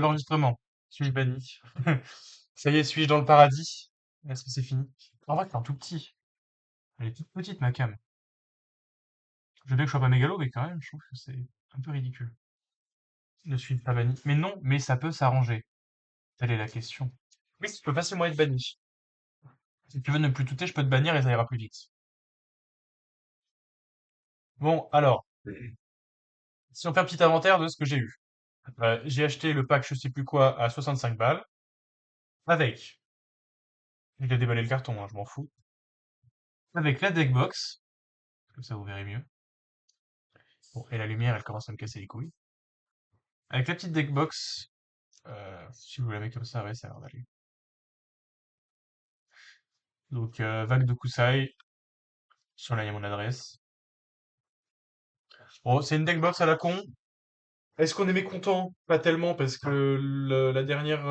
l'enregistrement. Suis-je banni? Ça y est, suis-je dans le paradis? Est-ce que c'est fini? En vrai, c'est un tout petit. Elle est toute petite, ma cam. Je veux bien que je sois pas mégalo, mais quand même, je trouve que c'est un peu ridicule. Ne suis pas banni. Mais non, mais ça peut s'arranger. Telle est la question. Oui, tu peux facilement être banni. Si tu veux ne plus douter, je peux te bannir et ça ira plus vite. Bon, alors, si on fait un petit inventaire de ce que j'ai eu. J'ai acheté le pack je sais plus quoi à 65 balles. Avec, je vais déballer le carton, hein, je m'en fous. Avec la deckbox, comme ça vous verrez mieux. Bon, et la lumière, elle commence à me casser les couilles. Avec la petite deckbox, si vous l'avez comme ça, ouais, ça a l'air d'aller. Donc, vague de Kusai. Sur là, il y a mon adresse. Bon, c'est une deckbox à la con. Est-ce qu'on est mécontent? Pas tellement, parce que la dernière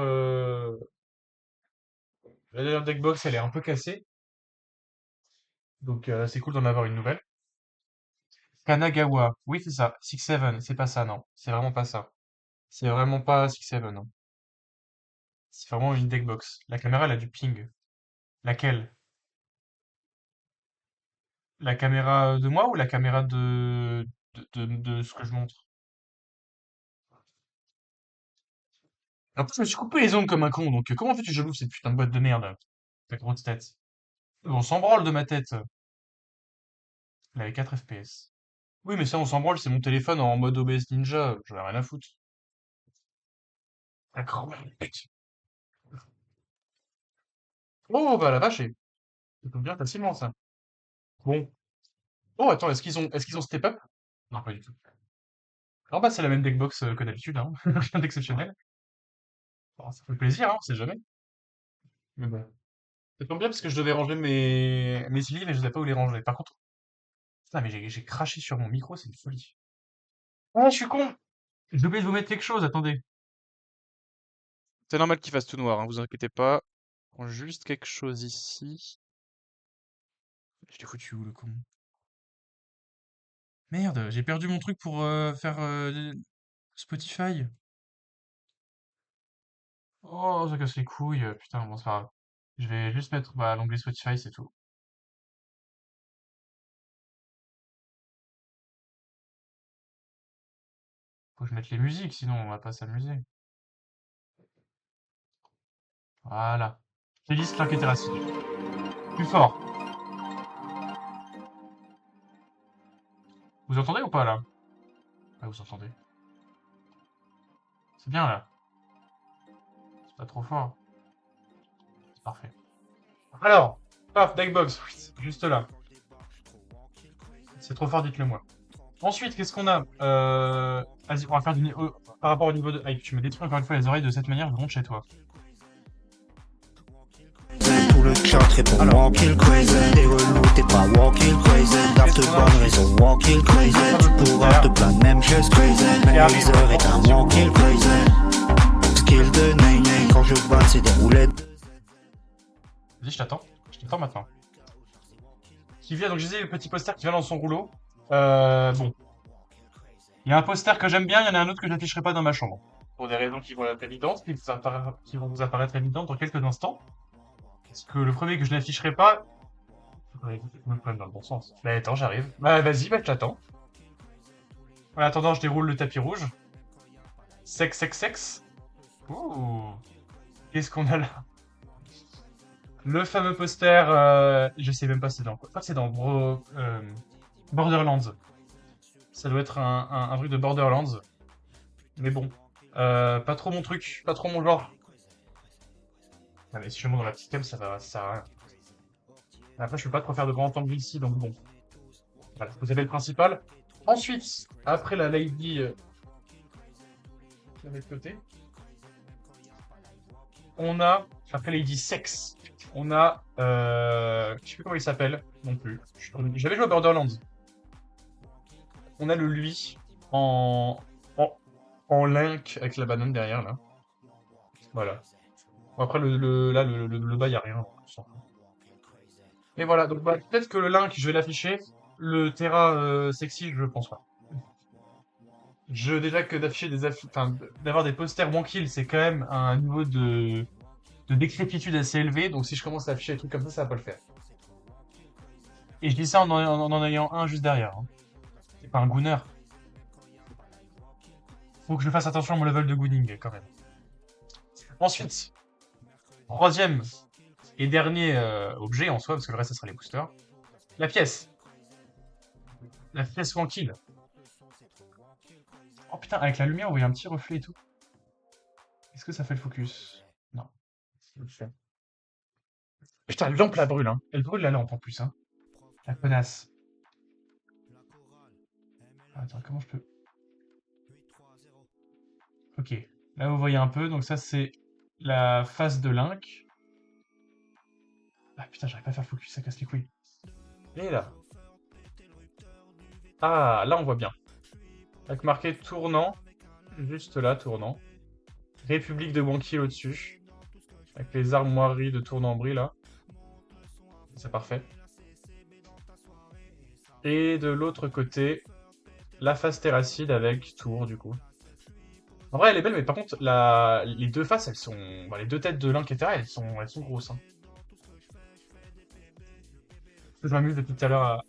deckbox, elle est un peu cassée. Donc, c'est cool d'en avoir une nouvelle. Kanagawa. Oui, c'est ça. 6-7. C'est pas ça, non. C'est vraiment pas ça. C'est vraiment pas 6-7, non. C'est vraiment une deckbox. La caméra, elle a du ping. Laquelle? La caméra de moi ou la caméra de ce que je montre? En plus, je me suis coupé les ongles comme un con, donc comment fais-tu que je l'ouvre cette putain de boîte de merde? Ta grosse tête. On s'en branle de ma tête. Elle avait 4 FPS. Oui, mais ça, on s'en branle, c'est mon téléphone en mode OBS Ninja, j'en ai rien à foutre. D'accord. Oh, bah la vache, ça tombe bien facilement, ça. Bon. Oh, attends, est-ce qu'ils ont step up? Non, pas du tout. Alors bah, c'est la même deckbox que d'habitude, hein. Rien d'exceptionnel. Bon, ça fait plaisir, hein, on sait jamais. Mais bon. Ça tombe bien parce que je devais ranger mes livres et je savais pas où les ranger. Par contre, putain, mais j'ai craché sur mon micro, c'est une folie. Ah, je suis con! J'ai oublié de vous mettre quelque chose, attendez. C'est normal qu'il fasse tout noir, hein, vous inquiétez pas. Je prends juste quelque chose ici. Je l'ai foutu où, le con? Merde, j'ai perdu mon truc pour faire Spotify. Oh, ça casse les couilles. Putain, bon, c'est pas grave. Je vais juste mettre bah, l'onglet Spotify, c'est tout. Faut que je mette les musiques, sinon on va pas s'amuser. Voilà. Playlist Link Interactive. Plus fort. Vous entendez ou pas là? Ah, vous entendez. C'est bien là. C'est pas trop fort. C'est parfait. Alors, paf, Deckbox. Juste là. C'est trop fort, dites-le moi. Ensuite, qu'est-ce qu'on a? Vas-y, on va faire par rapport au niveau de hype. Tu me détruis encore une fois les oreilles de cette manière, je rentre chez toi. Tout le chat répond Alors, walk il crazy. T'es relou, t'es pas walk il crazy. Daft bonne raison, walk il crazy. Tu pourras te plaindre même chose crazy. Mais Laser est un walk il crazy. Skill de Nene, quand je bats c'est des roulettes. vas-y, je t'attends. Je t'attends maintenant. Qui vient, donc je disais, le petit poster qui vient dans son rouleau. Bon. Il y a un poster que j'aime bien, il y en a un autre que je n'afficherai pas dans ma chambre. Pour des raisons qui vont être évidentes, qui vont vous apparaître évidentes dans quelques instants. Parce que le premier que je n'afficherai pas. Ouais, me prendre dans le bon sens. Bah attends, j'arrive. Bah vas-y, bah je t'attends. En attendant, je déroule le tapis rouge. Sex, sex, sex. Ouh. Qu'est-ce qu'on a là? Le fameux poster, je sais même pas c'est dans quoi. Je crois que c'est dans Borderlands. Ça doit être un truc de Borderlands. Mais bon. Pas trop mon truc, pas trop mon genre. Ah, mais si je monte dans la petite cam, ça sert à rien. Après, je peux pas trop faire de grand angle ici, donc bon. Voilà, vous avez le principal. Ensuite, après la lady, je la mets de côté. On a, après Lady Sex, on a, je sais plus comment il s'appelle non plus. J'avais joué à Borderlands. On a le lui en, en, en link avec la banane derrière là. Voilà. Bon, après là le bas y a rien. On s'en fout. Et voilà, donc bah, peut-être que le link je vais l'afficher. Le Terra sexy, je pense pas. Déjà que d'afficher des enfin, d'avoir des posters Wankill, c'est quand même un niveau de décrépitude assez élevé, donc si je commence à afficher des trucs comme ça va pas le faire. Et je dis ça en ayant un juste derrière, hein. C'est pas un gooner. Faut que je fasse attention à mon level de gooning, quand même. Ensuite, troisième et dernier objet en soi, parce que le reste, ce sera les boosters. La pièce. La pièce Wankill. Oh putain, avec la lumière, on voit un petit reflet et tout. Est-ce que ça fait le focus? Non. Ça le fait. Putain, la lampe la brûle, hein. Elle brûle la lampe en plus, hein. La connasse. Ah, attends, comment je peux... Ok. Là, vous voyez un peu. Donc ça, c'est la face de Link. Ah putain, j'arrive pas à faire focus, ça casse les couilles. Et là. Ah, là, on voit bien. Avec marqué tournant. Juste là, tournant. République de Banquier au-dessus. Avec les armoiries de tournant-bris, là. C'est parfait. Et de l'autre côté, la face terracide avec tour, du coup. En vrai, elle est belle, mais par contre, les deux faces, elles sont... bah, les deux têtes de Link et Terra, elles sont grosses, hein. Je m'amuse depuis tout à l'heure à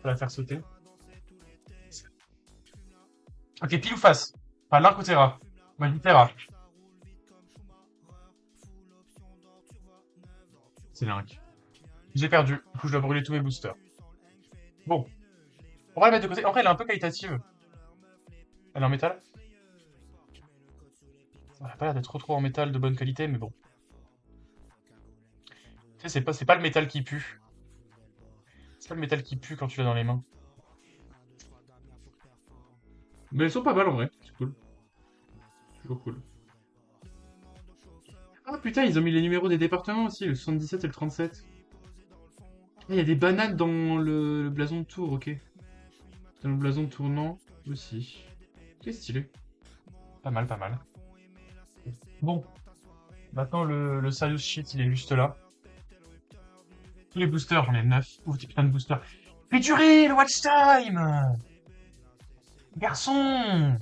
la faire sauter. Ok, pile ou face? Enfin, Link ou Terra? Moi, je dis Terra. C'est Link. J'ai perdu. Du coup, je dois brûler tous mes boosters. Bon. On va la mettre de côté. En vrai, elle est un peu qualitative. Elle est en métal. Elle a pas l'air d'être trop en métal de bonne qualité, mais bon. Tu sais, c'est pas le métal qui pue. C'est pas le métal qui pue quand tu l'as dans les mains. Mais elles sont pas mal en vrai. C'est cool. Toujours cool. Ah putain, ils ont mis les numéros des départements aussi, le 77 et le 37. Ah, il y a des bananes dans le blason de tour, ok. Dans le blason tournant aussi. Ok, stylé. Pas mal, pas mal. Bon, maintenant le serious shit, il est juste là. Tous les boosters, j'en ai 9. Ouf, des putains de boosters. Fais durer le watch time! Garçon!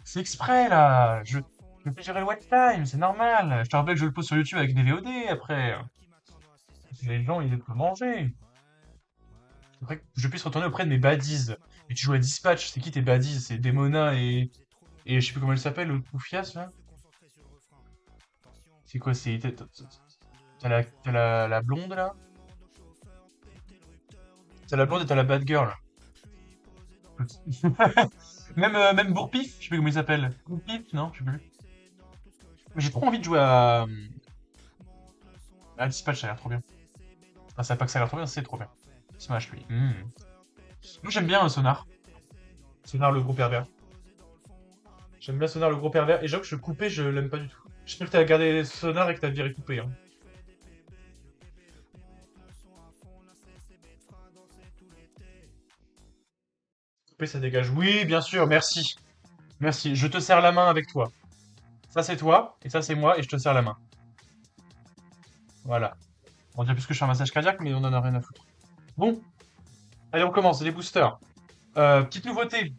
C'est exprès là! Je fais durer le watch time, c'est normal! Je te rappelle que je le pose sur YouTube avec des VOD après. Les gens, ils peuvent manger. Après que je puisse retourner auprès de mes baddies. Et tu joues à Dispatch, c'est qui tes baddies? C'est Demona et je sais plus comment elle s'appelle, le Poufias là? C'est quoi? T'as la blonde là? T'as la blonde et t'as la bad girl. Même Bourpif, je sais plus comment il s'appelle. Bourpif, non, je sais plus. J'ai trop envie de jouer à Dispatch, ça a l'air trop bien. Enfin, ça pas que ça a l'air trop bien, c'est trop bien. Smash, lui. Moi j'aime bien Sonar. Sonar le gros pervers. J'aime bien Sonar le gros pervers. Et j'avoue que je coupé, je l'aime pas du tout. J'espère que t'as gardé Sonar et que t'as viré coupé, hein. Coupé, ça dégage. Oui, bien sûr, merci. Merci. Je te serre la main avec toi. Ça c'est toi, et ça c'est moi, et je te serre la main. Voilà. On dirait plus que je fais un massage cardiaque, mais on en a rien à foutre. Bon, allez, on commence. Les boosters. Petite nouveauté.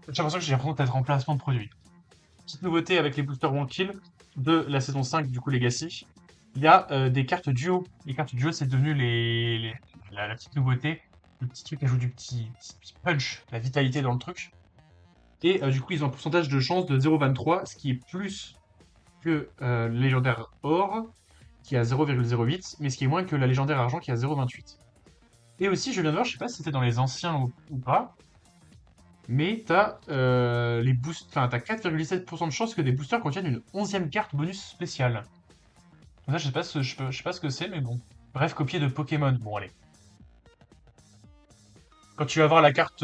J'ai l'impression que j'ai l'impression d'être en placement de produit. Petite nouveauté avec les boosters One Kill de la saison 5 du coup Legacy. Il y a des cartes duo. Les cartes duo, c'est devenu la petite nouveauté. Le petit truc qui ajoute du petit punch, la vitalité dans le truc. Et du coup, ils ont un pourcentage de chance de 0,23, ce qui est plus que légendaire or, qui est à 0,08, mais ce qui est moins que la légendaire argent, qui est à 0,28. Et aussi, je viens de voir, je sais pas si c'était dans les anciens ou pas, mais t'as les boosts, enfin t'as 4,7% de chance que des boosters contiennent une 11e carte bonus spéciale. Donc ça, je sais pas ce que c'est, mais bon. Bref, copier de Pokémon. Bon, allez. Quand tu vas voir la carte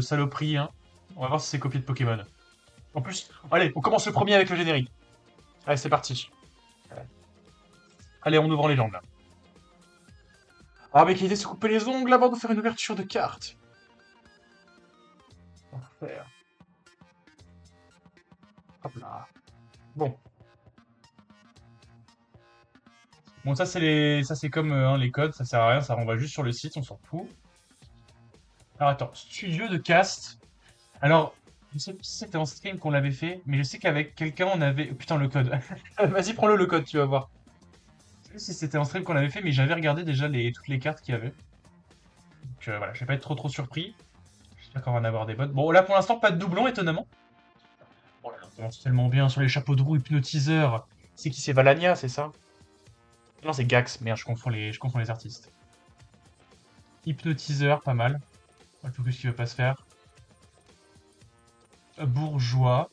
saloperie, hein, on va voir si c'est copié de Pokémon. En plus, allez, on commence le premier avec le générique. Allez, c'est parti. Allez, on ouvre en légende, là. Ah, mais qui idée de se couper les ongles avant de faire une ouverture de carte. Enfer. Hop là. Bon. Bon, ça c'est comme hein, les codes, ça sert à rien, ça renvoie juste sur le site, on s'en fout. Alors attends, studio de cast. Alors, je sais plus si c'était en stream qu'on l'avait fait, mais je sais qu'avec quelqu'un on avait. Oh, putain, le code. Vas-y, prends-le le code, tu vas voir. Je sais plus si c'était en stream qu'on l'avait fait, mais j'avais regardé déjà toutes les cartes qu'il y avait. Donc voilà, je vais pas être trop surpris. J'espère qu'on va en avoir des bonnes. Bon, là pour l'instant, pas de doublon, étonnamment. Oh là là, ça commence tellement bien sur les chapeaux de roue hypnotiseurs. C'est qui? C'est Valania, c'est ça? Non, c'est Gax. Merde, je confonds les artistes. Hypnotiseur, pas mal. Le focus qui va pas se faire. Bourgeois.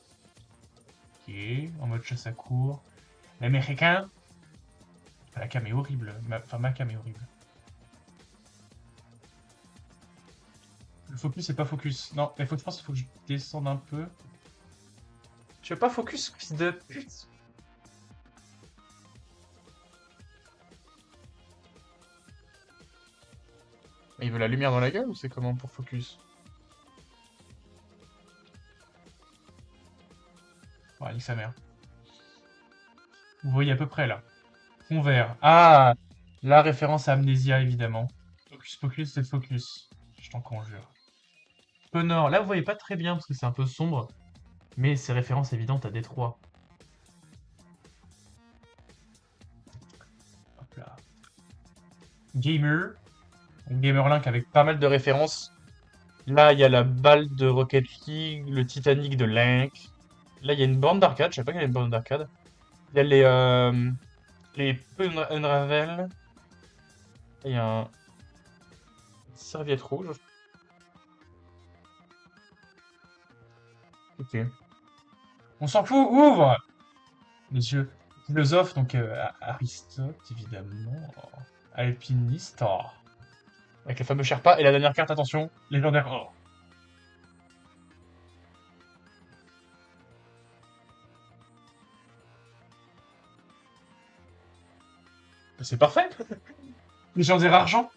Ok, en mode chasse à court. L'américain. La cam est horrible. Enfin, ma cam est horrible. Le focus c'est pas focus. Non, je pense qu'il faut que je descende un peu. Tu veux pas focus, fils de pute? Mais il veut la lumière dans la gueule ou c'est comment pour focus? Ouais, nique sa mère. Vous voyez à peu près là. Fond vert. Ah! La référence à Amnesia évidemment. Focus, focus, c'est focus. Je t'en conjure. Peu nord. Là vous voyez pas très bien parce que c'est un peu sombre. Mais c'est référence évidente à Détroit. Hop là. Gamer. Gamerlink avec pas mal de références. Là, il y a la balle de Rocket League, le Titanic de Link. Là, il y a une borne d'arcade. Je savais pas qu'il y avait une borne d'arcade. Il y a les Unravel. Il y a un serviette rouge. Ok. On s'en fout, ouvre! Messieurs. Philosophe, donc Aristote, évidemment. Alpiniste. Oh. Avec le fameux Sherpa. Et la dernière carte, attention, légendaire. Oh. C'est parfait! Légendaire argent!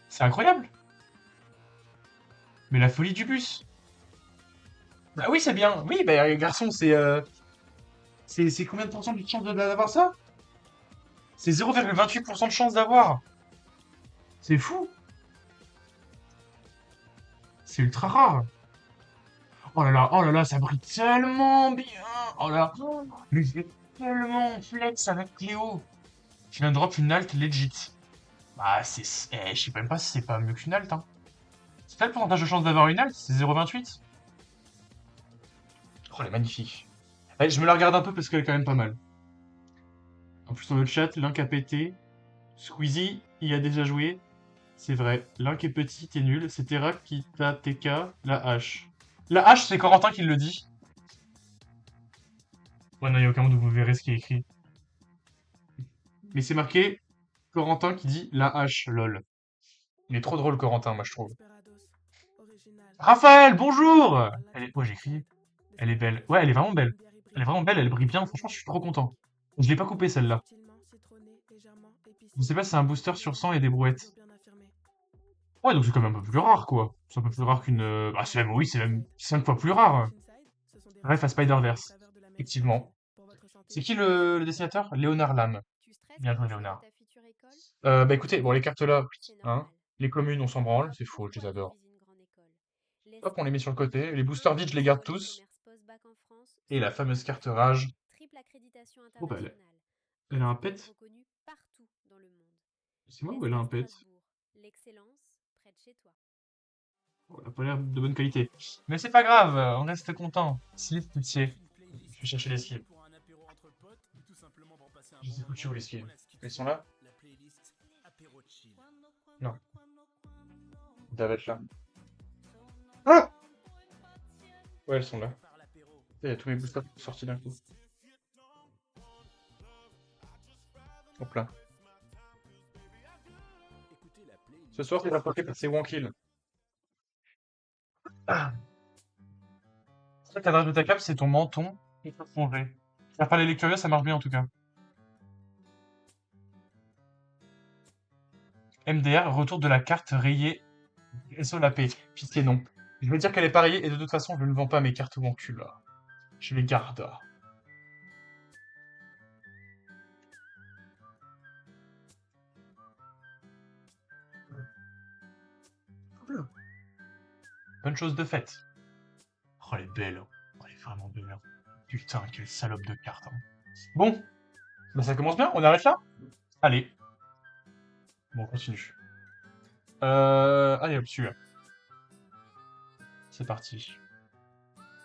C'est incroyable! Mais la folie du bus! Bah oui, c'est bien! Oui, bah garçon, c'est combien de pourcents de chance d'avoir ça? C'est 0,28% de chance d'avoir! C'est fou! C'est ultra rare! Oh là là, ça brille tellement bien! Oh là là! Mais j'ai tellement flex avec Cléo! Je viens de drop une alt legit. Bah, je sais même pas si c'est pas mieux qu'une alt, hein. C'est ça le pourcentage de chance d'avoir une alt? C'est 0,28? Oh, elle est magnifique. Ouais, je me la regarde un peu parce qu'elle est quand même pas mal. En plus, dans le chat, Link a pété. Squeezie y a déjà joué. C'est vrai. Link est petit, t'es nul. C'est Terra qui t'a TK la hache. La hache, c'est Corentin qui le dit. Ouais, non, il y a aucun monde où vous verrez ce qui est écrit. Mais c'est marqué Corentin qui dit la hache, lol. Il est trop drôle, Corentin, moi, je trouve. Raphaël, bonjour! Ouais, j'ai écrit. Elle est belle. Ouais, elle est vraiment belle. Elle est vraiment belle, elle brille bien. Franchement, je suis trop content. Je l'ai pas coupée, celle-là. Je sais pas si c'est un booster sur 100 et des brouettes. Ouais, donc c'est quand même un peu plus rare, quoi. C'est un peu plus rare qu'une... Bah, oui, c'est même 5 fois plus rare. Bref, à Spider-Verse. Effectivement. C'est qui le dessinateur? Léonard Lam. Bien joué, Léonard. Bah écoutez, bon, les cartes là, hein. Les communes, on s'en branle, c'est faux, je les adore. Hop, on les met sur le côté. Les boosters vides, je les garde tous. Et la fameuse carte rage. Oh, bah, elle a un pet. C'est moi ou elle a un pet? Oh, elle a pas l'air de bonne qualité. Mais c'est pas grave, on reste content. Slip, pitié. Je vais chercher les skills. Je sais où les skills. Ils sont là? Non. Ils doivent être là. Ah! Ouais, elles sont là. Il y a tous mes boosters qui sont sortis d'un coup. Hop là. Ce soir, tu vas porter par ces Wankill. Ah! Le cadrage de ta cape, c'est ton menton et ton fongé. Faire pas les lecturiers, ça marche bien en tout cas. MDR, retour de la carte rayée SO la paix. Pitié non. Je vais dire qu'elle est pas rayée et de toute façon, je ne vends pas mes cartes Wankill là. Je les garde. Bonne chose de faite. Oh, elle est belle. Oh, elle est vraiment belle. Hein. Putain, quelle salope de carte. Hein. Bon, bah ça commence bien, on arrête là? Allez. Bon, on continue. Allez hop, celui-là. C'est parti.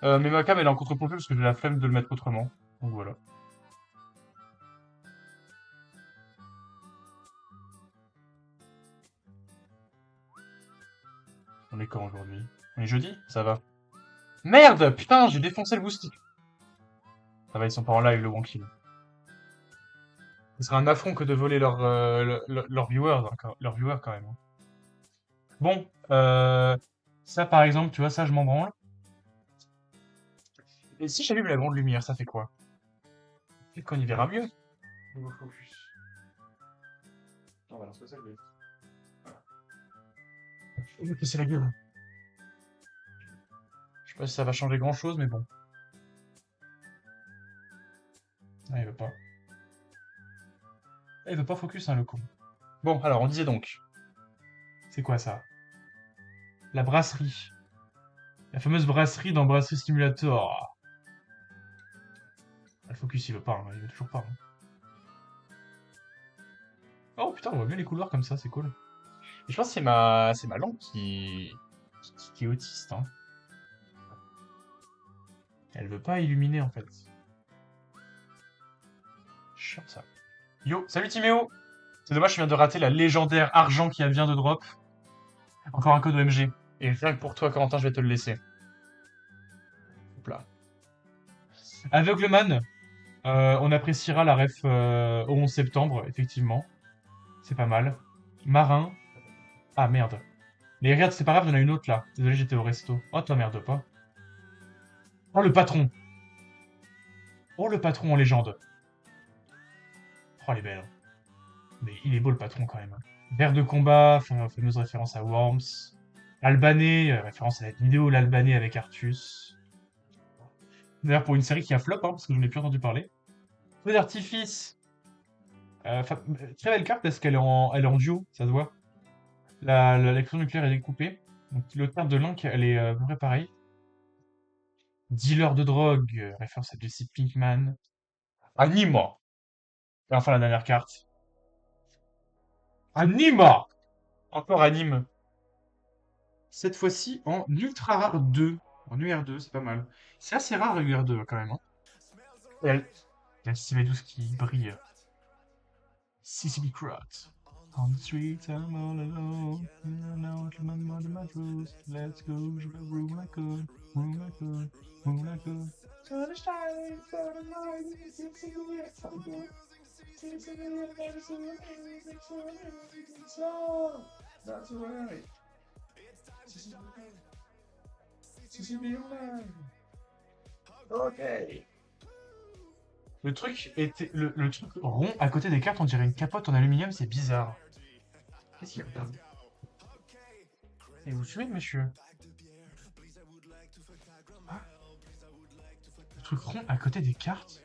Mais ma cam, elle est en contre-plongée parce que j'ai la flemme de le mettre autrement. Donc voilà. On est quand aujourd'hui? On est jeudi? Ça va. Merde! Putain, j'ai défoncé le boosty. Ça va, ils sont pas en live, le Wonky. Ce serait un affront que de voler leurs viewers, hein, leurs viewers quand même. Hein. Bon, ça par exemple, tu vois, ça je m'en branle. Et si j'allume la grande lumière, ça fait quoi? Peut-être qu'on y verra mieux. Nouveau focus. On va lancer ça, le voilà. Je vais me casser la gueule. Je sais pas si ça va changer grand chose, mais bon. Ah, il veut pas. Ah, il veut pas focus, hein, le con. Bon, alors, on disait donc. C'est quoi ça? La brasserie. La fameuse brasserie dans Brasserie Simulator. Ah, le focus, il veut pas, hein, il veut toujours pas. Hein. Oh putain, on voit bien les couloirs comme ça, c'est cool. Et je pense que c'est ma lampe qui est autiste. Hein. Elle veut pas illuminer en fait. Chiant ça. Yo, salut Timéo! C'est dommage, je viens de rater la légendaire argent qui vient de drop. Encore un code OMG. Et rien que pour toi, Corentin, je vais te le laisser. Hop là. Aveugleman, on appréciera la ref au 11 septembre, effectivement. C'est pas mal. Marin. Ah merde. Mais regarde, c'est pas grave, il y en a une autre là. Désolé, j'étais au resto. Oh, t'emmerdes pas. Oh, le patron. Oh, le patron en légende. Oh, elle est belle. Mais il est beau le patron quand même. Vert de combat, fameuse référence à Worms. Albanais, référence à la vidéo l'Albanais avec Artus. D'ailleurs, pour une série qui a flop, hein, parce que je n'en ai plus entendu parler. Feu d'artifice. Très belle carte parce qu'elle est en duo, ça se voit. L'explosion nucléaire est découpée. Donc le terme de Link, elle est à peu près pareil. Dealer de drogue, référence à Jesse Pinkman. Anima. Et enfin la dernière carte. Anima. Encore anime. Cette fois-ci en ultra rare 2. En UR2, c'est pas mal. C'est assez rare UR2 quand même. Hein. Et elle... Il y a CB12 qui brille. CCB Crot. On the streets, I'm all alone. Now my mother, my truth. Let's go, room like good, room like good, room like good. So the shining, so the light, that's right. Ok. Le truc était le truc rond à côté des cartes, on dirait une capote en aluminium, c'est bizarre. Qu'est-ce qu'il y a? Et vous suivez, monsieur? Ah. Le truc rond à côté des cartes?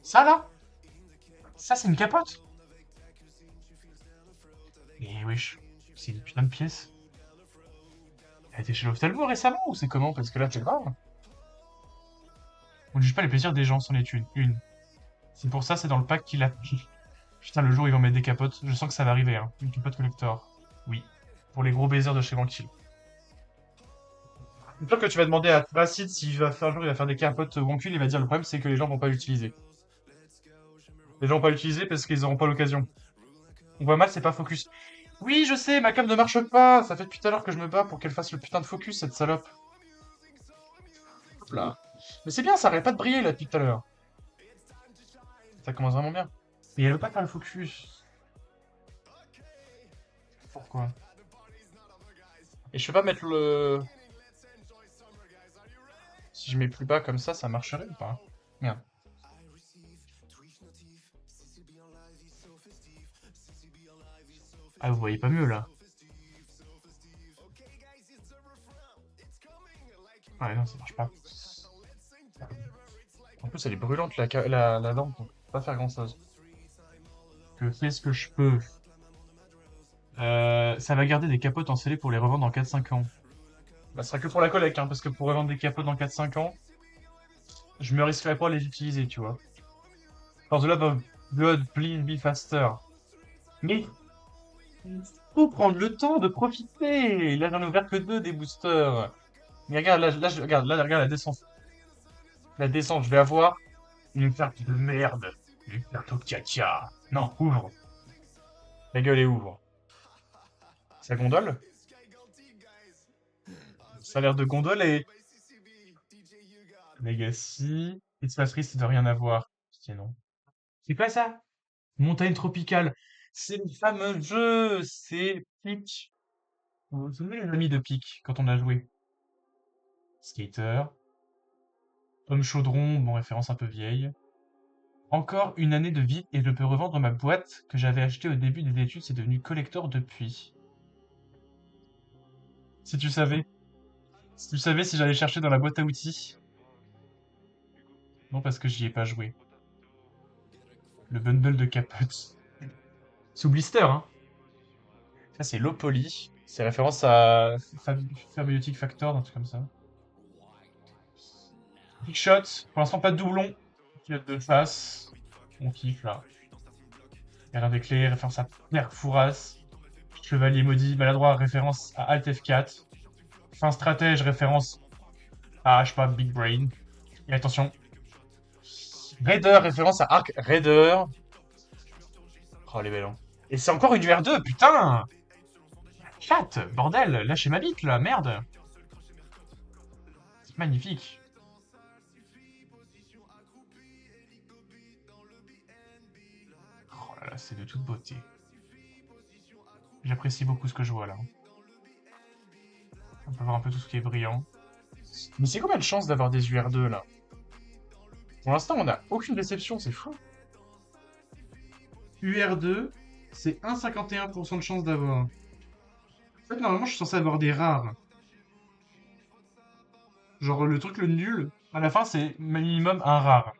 Ça là? Ça c'est une capote? Et wesh, c'est une putain de pièce. Elle a été chez l'ophtalmo récemment ou c'est comment? Parce que là c'est grave. On ne juge pas les plaisirs des gens sans les thunes. Une. C'est pour ça, c'est dans le pack qu'il a pris. Putain, le jour où ils vont mettre des capotes, je sens que ça va arriver, hein. Une capote collector. Oui. Pour les gros baisers de chez Wankill. C'est sûr que tu vas demander à Tracid s'il va faire un jour, il va faire des capotes Wankill, il va dire le problème c'est que les gens vont pas l'utiliser. Les gens vont pas l'utiliser parce qu'ils auront pas l'occasion. On voit mal, c'est pas focus. Oui, je sais, ma cam ne marche pas. Ça fait depuis tout à l'heure que je me bats pour qu'elle fasse le putain de focus, cette salope. Hop là. Mais c'est bien, ça arrête pas de briller là depuis tout à l'heure. Ça commence vraiment bien. Mais elle veut pas faire le focus. Pourquoi? Et je peux pas mettre le... Si je mets plus bas comme ça marcherait ou pas? Merde. Ah, vous voyez pas mieux là. Ouais, non, ça marche pas. En plus, elle est brûlante la lampe, donc pas faire grand chose. Je fais ce que je peux. Ça va garder des capotes en scellé pour les revendre dans 4-5 ans. Bah, ce sera que pour la collecte, hein, parce que pour revendre des capotes dans 4-5 ans, je me risquerais pas à les utiliser, tu vois. For the love of blood, please be faster. Mais il faut prendre le temps de profiter. Là, j'en ai ouvert que 2 des boosters. Mais regarde, regarde la descente. La descente, je vais avoir une carte de merde. Une carte au caca. Non, ouvre. La gueule et ouvre. Ça gondole? Ça a l'air de gondole et... Legacy. It's pas triste, ça doit rien avoir. Tiens, non. C'est quoi ça? Montagne tropicale. C'est le fameux jeu. C'est Peak. Vous vous souvenez les amis de Peak quand on a joué? Skater. Homme chaudron, bon référence un peu vieille. Encore une année de vie et je peux revendre ma boîte que j'avais achetée au début des études, c'est devenu collector depuis. Si tu savais. Si tu savais si j'allais chercher dans la boîte à outils. Non, parce que j'y ai pas joué. Le bundle de capotes. Sous blister, hein. Ça, c'est low poly. C'est référence à Fabiotic Factor, un truc comme ça. Big shot. Pour l'instant, pas de doublon. Pilote de face. On kiffe, là. Rien des clés, référence à Pierre Fouras. Chevalier maudit, maladroit, référence à Alt F4. Fin stratège, référence à, je sais pas, Big Brain. Et attention. Raider, référence à Arc Raider. Oh, les belles. Et c'est encore une UR2, putain! Chat, bordel, lâchez ma bite, là, merde! C'est magnifique. Oh là là, c'est de toute beauté. J'apprécie beaucoup ce que je vois, là. On peut voir un peu tout ce qui est brillant. Mais c'est combien de chances d'avoir des UR2, là? Pour l'instant, on n'a aucune déception, c'est fou. UR2, c'est 1,51% de chance d'avoir. En fait, normalement, je suis censé avoir des rares. Genre, le truc le nul, à la fin, c'est minimum un rare.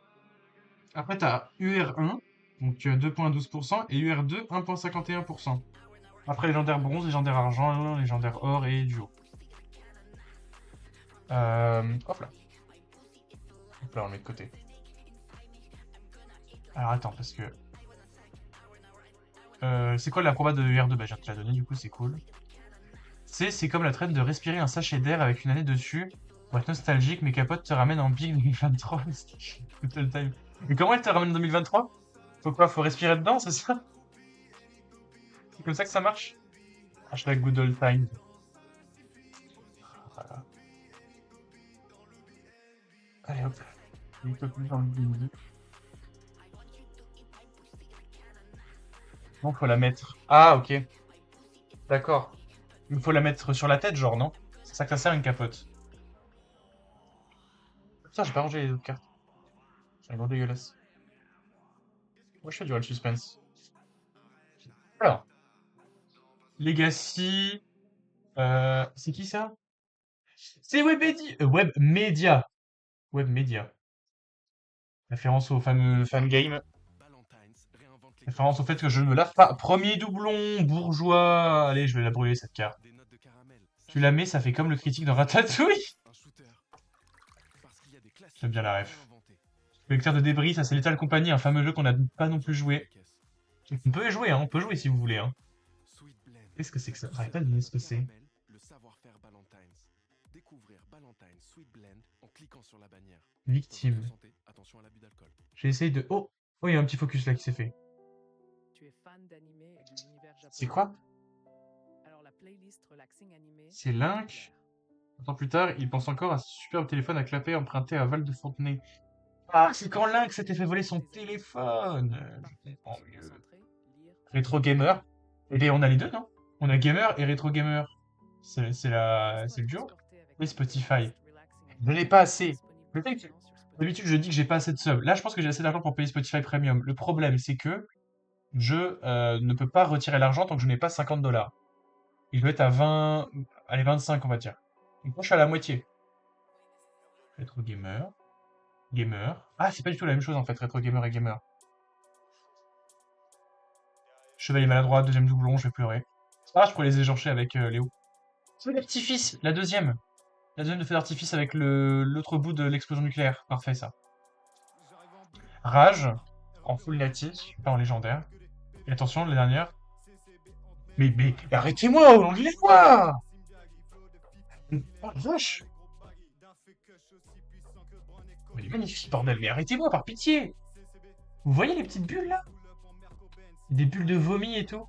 Après, t'as UR1, donc 2,12%, et UR2, 1,51%. Après, légendaire bronze, légendaire argent, légendaire or et duo. Hop là. Hop là, on le met de côté. Alors, attends, parce que... c'est quoi la proba de UR2? Bah, je viens de te la donner, du coup, c'est cool. C'est comme la traîne de respirer un sachet d'air avec une année dessus. Pour être nostalgique, mes capotes te ramènent en Big 2023. Total time. Mais comment elle te ramène en 2023? Faut quoi? Faut respirer dedans, c'est ça? C'est comme ça que ça marche? Hashtag good old time. Voilà. Allez hop. Un peu plus dans le milieu. Non, faut la mettre. Ah, ok. D'accord. Il faut la mettre sur la tête, genre, non? C'est ça que ça sert une capote. Putain, j'ai pas rangé les autres cartes. C'est un gros dégueulasse. Moi, je fais du Roll Suspense. Alors, Legacy. C'est qui ça? C'est Webmedia. Webmedia. Référence au fameux fangame. Référence au fait que je ne me lave pas. Premier doublon, bourgeois. Allez, je vais la brûler cette carte. Tu la mets, ça fait comme le critique dans Ratatouille. J'aime bien la ref. Collecteur de débris, ça c'est Lethal Company, un fameux jeu qu'on n'a pas non plus joué. On peut y jouer, hein, on peut jouer si vous voulez. Hein. Qu'est-ce que c'est que ça? J'arrête pas de dire ce que c'est. Victime. J'ai essayé de... Oh! Oh, il y a un petit focus là qui s'est fait. C'est quoi? C'est Link. Un temps plus tard, il pense encore à ce superbe téléphone à clapper emprunté à Val de Fontenay. Ah, c'est quand Link s'était fait voler son téléphone. Je comprends mieux. Retro Gamer. Et bien, on a les deux, non? On a Gamer et Retro Gamer. C'est le duo. Et Spotify. Je n'ai pas assez. D'habitude, je dis que j'ai pas assez de subs. Là, je pense que j'ai assez d'argent pour payer Spotify Premium. Le problème, c'est que je ne peux pas retirer l'argent tant que je n'ai pas 50 $. Il doit être à 20... Allez, 25, on va dire. Donc moi, je suis à la moitié. Retro Gamer. Gamer. Ah, c'est pas du tout la même chose, en fait, Retro Gamer et Gamer. Chevalier maladroit, deuxième doublon, je vais pleurer. Ah, je pourrais les écorcher avec Léo. C'est l'artifice, la deuxième. La zone de feu d'artifice avec l'autre bout de l'explosion nucléaire. Parfait, ça. Rage, en full natif, pas en légendaire. Et attention, la dernière. Mais arrêtez-moi, on les voit. Oh la vache. Mais il est magnifique, bordel. Mais arrêtez-moi, par pitié. Vous voyez les petites bulles, là? Des bulles de vomi et tout.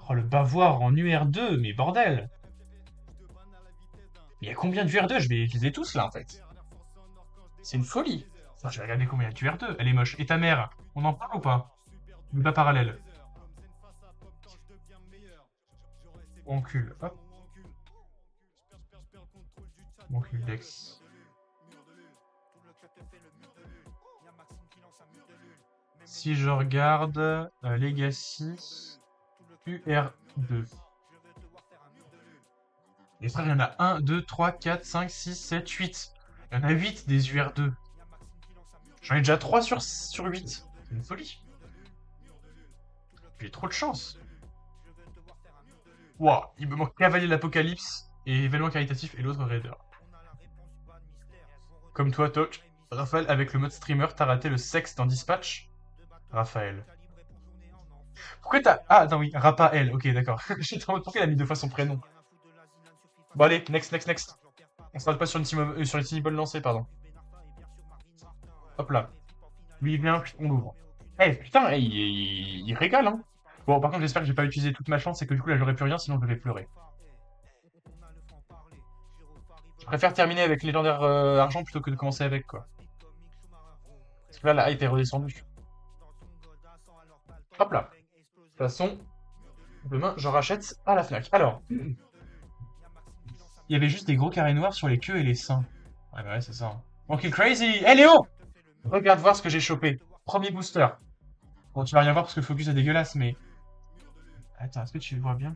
Oh, le bavoir en UR2, mais bordel. Il y a combien de UR2? Je les ai tous, là, en fait. C'est une folie. Enfin, je vais regarder combien il y a de UR2. Elle est moche. Et ta mère? On en parle ou pas? Ou pas parallèle? Encule, hop. Encule Dex. Si je regarde Legacy UR2. Et frère, il y en a 1, 2, 3, 4, 5, 6, 7, 8. Il y en a 8 des UR2. J'en ai déjà 3 sur 8. C'est une folie. J'ai trop de chance. Wow, il me manque Cavalier de l'Apocalypse et événement caritatif et l'autre Raider. Comme toi, Toc. Raphaël, avec le mode streamer, t'as raté le sexe dans Dispatch? Raphaël. Pourquoi t'as... Ah, non, oui, Raphaël, ok, d'accord. J'étais en mode, pourquoi il a mis 2 fois son prénom? Bon, allez, next. On s'arrête pas sur une team ball lancée, pardon. Hop là. Lui, il vient, on l'ouvre. Eh, putain, il régale, hein. Bon, par contre, j'espère que j'ai pas utilisé toute ma chance et que du coup, là, j'aurais plus rien, sinon je vais pleurer. Je préfère terminer avec légendaire argent plutôt que de commencer avec, quoi. Parce que là, la hype est redescendue. Hop là. De toute façon, demain, j'en rachète à la Fnac. Alors, il y avait juste des gros carrés noirs sur les queues et les seins. Ouais, bah ouais, c'est ça. Monkey Crazy! Hey Léo! Regarde voir ce que j'ai chopé. Premier booster. Bon, tu vas rien voir parce que le focus est dégueulasse, mais... Attends, est-ce que tu le vois bien?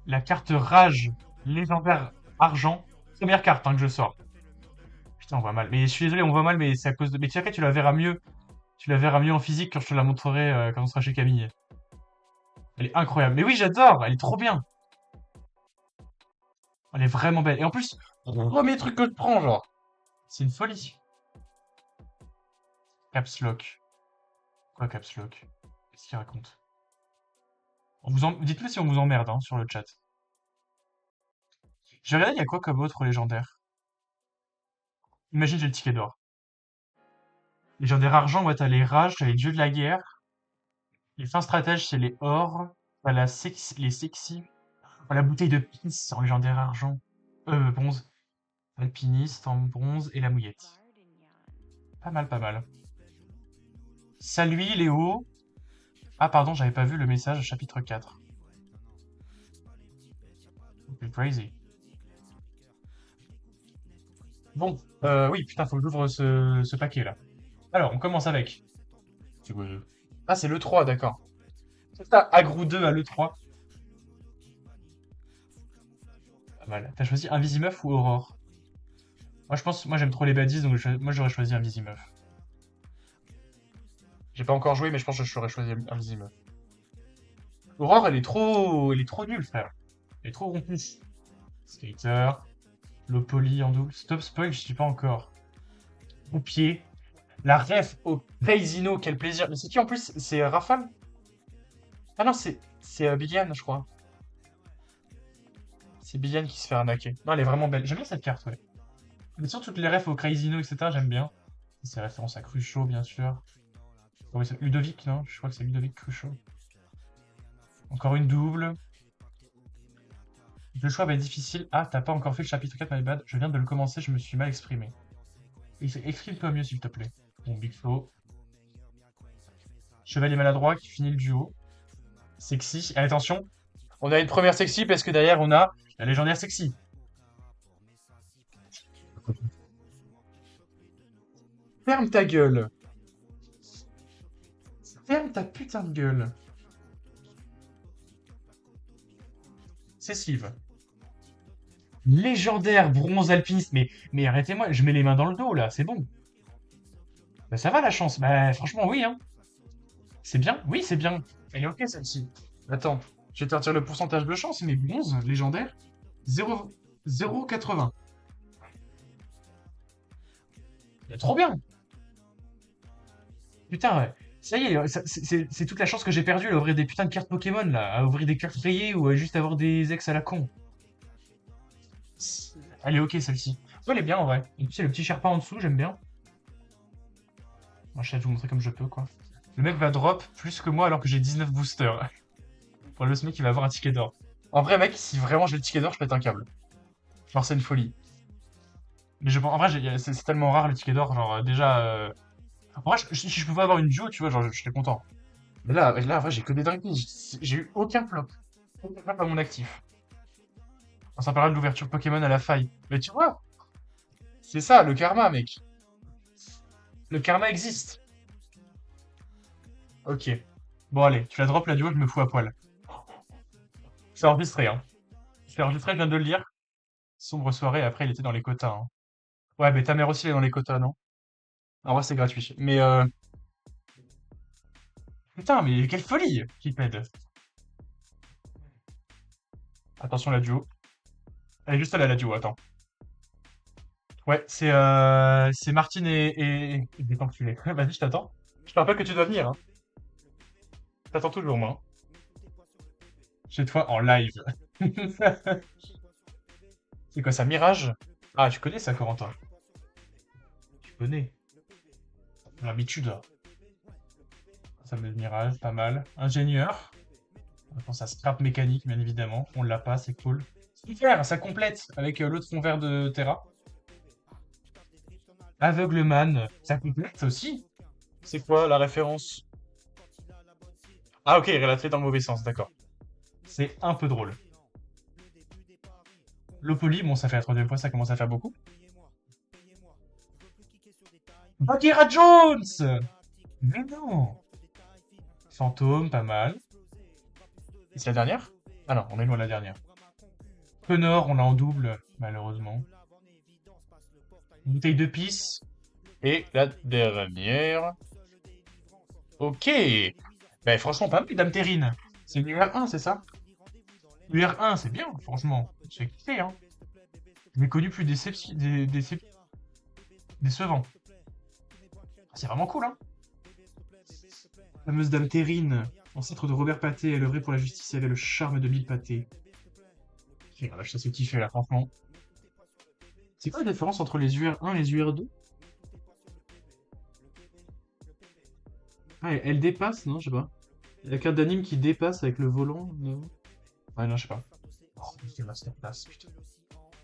La carte Rage, légendaire argent. Première carte hein, que je sors. Putain, on voit mal. Mais je suis désolé, on voit mal, mais c'est à cause de... Mais tu sais, tu la verras mieux. Tu la verras mieux en physique quand je te la montrerai quand on sera chez Camille. Elle est incroyable. Mais oui, j'adore! Elle est trop bien! Elle est vraiment belle. Et en plus, premier truc que je prends, genre. C'est une folie. Caps Lock. Quoi, Caps Lock? Qu'est-ce qu'il raconte? Dites-le si on vous emmerde hein, sur le chat. Je vais regarder, il y a quoi comme autre légendaire? Imagine, j'ai le ticket d'or. Légendaire argent, ouais, t'as les rages, t'as les dieux de la guerre. Les fins stratèges, c'est les ors. T'as les sexy. Oh, la bouteille de pisse en légendaire argent. Bronze. Alpiniste en bronze et la mouillette. Pas mal, pas mal. Salut Léo. Ah pardon, j'avais pas vu le message chapitre 4. C'est crazy. Bon, oui, putain, faut que j'ouvre ce paquet là. Alors, on commence avec. Ah, c'est l'E3, d'accord. C'est ça, Agrou 2 à l'E3. Pas mal. T'as choisi Invisimeuf ou Aurore? Moi j'aime trop les baddies, donc moi j'aurais choisi Invisimeuf. J'ai pas encore joué, mais je pense que j'aurais choisi Invisimeuf. Aurore, elle est trop nulle, frère. Elle est trop rompue. Skater. Lopoly en double. Stop spoil, je suis pas encore. Pied. La ref au Crazino, quel plaisir. Mais c'est qui en plus? C'est Rafale? Ah non, c'est Billiane, je crois. C'est Billiane qui se fait arnaquer. Non, elle est vraiment belle. J'aime bien cette carte, ouais. Mais sur toutes les refs au Crazino, etc., j'aime bien. C'est référence à Cruchot, bien sûr. Oh, oui, c'est Ludovic, non? Je crois que c'est Ludovic Cruchot. Encore une double. Le choix va être difficile. Ah, t'as pas encore fait le chapitre 4, my bad. Je viens de le commencer, je me suis mal exprimé. Exprime-toi mieux, s'il te plaît. Bon, Big Flo. Chevalier maladroit qui finit le duo. Sexy. Et attention, on a une première sexy parce que derrière, on a la légendaire sexy. Ferme ta gueule. Ferme ta putain de gueule. Cessive. Légendaire bronze alpiniste. Mais arrêtez-moi, je mets les mains dans le dos là, c'est bon. Bah ça va la chance. Bah franchement oui hein. C'est bien? Oui c'est bien. Elle est ok celle-ci. Attends, je vais te retirer le pourcentage de chance, mais bronze, légendaire. 0, 0,80. Trop bien. Putain, ouais. Ça y est, c'est toute la chance que j'ai perdue à ouvrir des putains de cartes Pokémon, là. À ouvrir des cartes rayées ou à juste avoir des ex à la con. Elle est ok, celle-ci. Ouais, elle est bien, en vrai. Et tu sais, le petit Sherpa en dessous, j'aime bien. Moi, je vais vous montrer comme je peux, quoi. Le mec va drop plus que moi alors que j'ai 19 boosters. Pour le mec, il va avoir un ticket d'or. En vrai, mec, si vraiment j'ai le ticket d'or, je pète un câble. Genre, c'est une folie. Mais en vrai, c'est tellement rare le ticket d'or. Genre, déjà. En vrai, si je pouvais avoir une duo, tu vois, genre, je serais content. Mais là, en vrai, j'ai que des dingueries. J'ai eu aucun flop. Aucun flop à mon actif. On s'en parlera de l'ouverture Pokémon à la faille. Mais tu vois, c'est ça, le karma, mec. Le karma existe. Ok. Bon, allez, tu la drop la duo, je me fous à poil. C'est enregistré, hein. C'est enregistré, je viens de le lire. Sombre soirée, après, il était dans les quotas, hein. Ouais, mais ta mère aussi, elle est dans les quotas, non? En vrai, c'est gratuit. Mais, putain, mais quelle folie, Kiped. Attention, la duo. Elle est juste là, la duo, attends. Ouais, c'est Martine et des enculés. Vas-y, je t'attends. Je te rappelle que tu dois venir, hein. Je t'attends toujours, moi, hein. Chez toi, en live. C'est quoi ça, Mirage? Ah, tu connais ça, Corentin? Tu connais. L'habitude. Ça me Mirage, pas mal. Ingénieur. Je pense à scrap mécanique, bien évidemment. On l'a pas, c'est cool. Super, ça complète avec l'autre fond vert de Terra. Aveugleman, ça complète ça aussi. C'est quoi la référence? Ah ok, il relaté dans le mauvais sens, d'accord. C'est un peu drôle. L'Opoli, bon, ça fait la troisième fois, ça commence à faire beaucoup. Bagheera Jones! Mais non! Fantôme, pas mal. Et c'est la dernière? Ah non, on est loin de la dernière. Connor, on l'a en double, malheureusement. Une bouteille de pisse. Et la dernière. Ok! Ben franchement, pas mal, Dame Terrine. C'est une UR1, c'est ça? UR1, c'est bien, franchement. J'ai kiffé, hein. Je l'ai connu plus décevant. C'est vraiment cool, hein. La fameuse Dame Terrine, ancêtre de Robert Pathé, elle œuvrait pour la justice et avait le charme de Mille Pathé. La vache, ça se kiffait là, franchement. C'est quoi la différence entre les UR1 et les UR2? Ah, elle dépasse, non? Je sais pas. La carte d'anime qui dépasse avec le volant, non? Ouais, non, je sais pas. Oh, c'est masterclass, putain.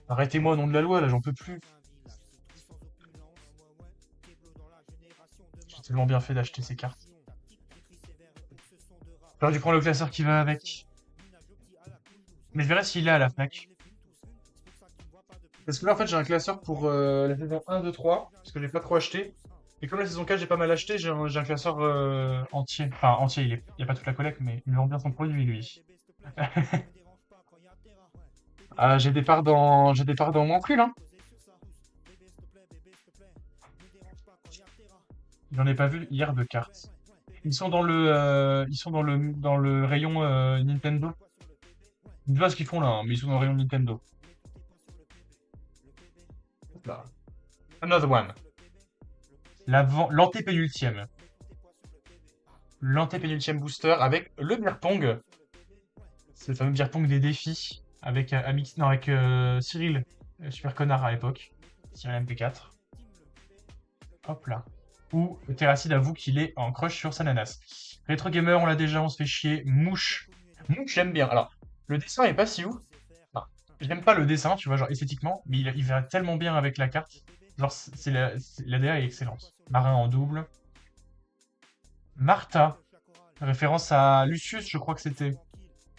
Arrêtez-moi au nom de la loi, là, j'en peux plus. J'ai tellement bien fait d'acheter ces cartes. J'aurais dû prendre le classeur qui va avec. Mais je verrai s'il est à la Fnac. Parce que là, en fait, j'ai un classeur pour la saison 1, 2, 3, parce que j'ai pas trop acheté. Et comme la saison 4, j'ai pas mal acheté, j'ai un classeur entier. Enfin, entier, il y a pas toute la collecte, mais il vend bien son produit, lui. Ah, j'ai des parts dans mon cul, hein. J'en ai pas vu hier de cartes. Ils sont dans le rayon Nintendo. Je sais pas ce qu'ils font là, hein, mais ils sont dans le rayon Nintendo. Hop là. Another one. L'antépénultième. L'antépénultième booster avec le beer pong. C'est le fameux beer pong des défis. Avec, non, avec Cyril, super connard à l'époque. Cyril MP4. Hop là. Ou Terracid avoue qu'il est en crush sur Sananas. Retro Gamer, on l'a déjà, on se fait chier. Mouche. Mouche, j'aime bien. Alors, le dessin est pas si ouf. Enfin, j'aime pas le dessin, tu vois, genre esthétiquement, mais il va tellement bien avec la carte. Genre, l'ADA est excellente. Marin en double. Martha. Référence à Lucius, je crois que c'était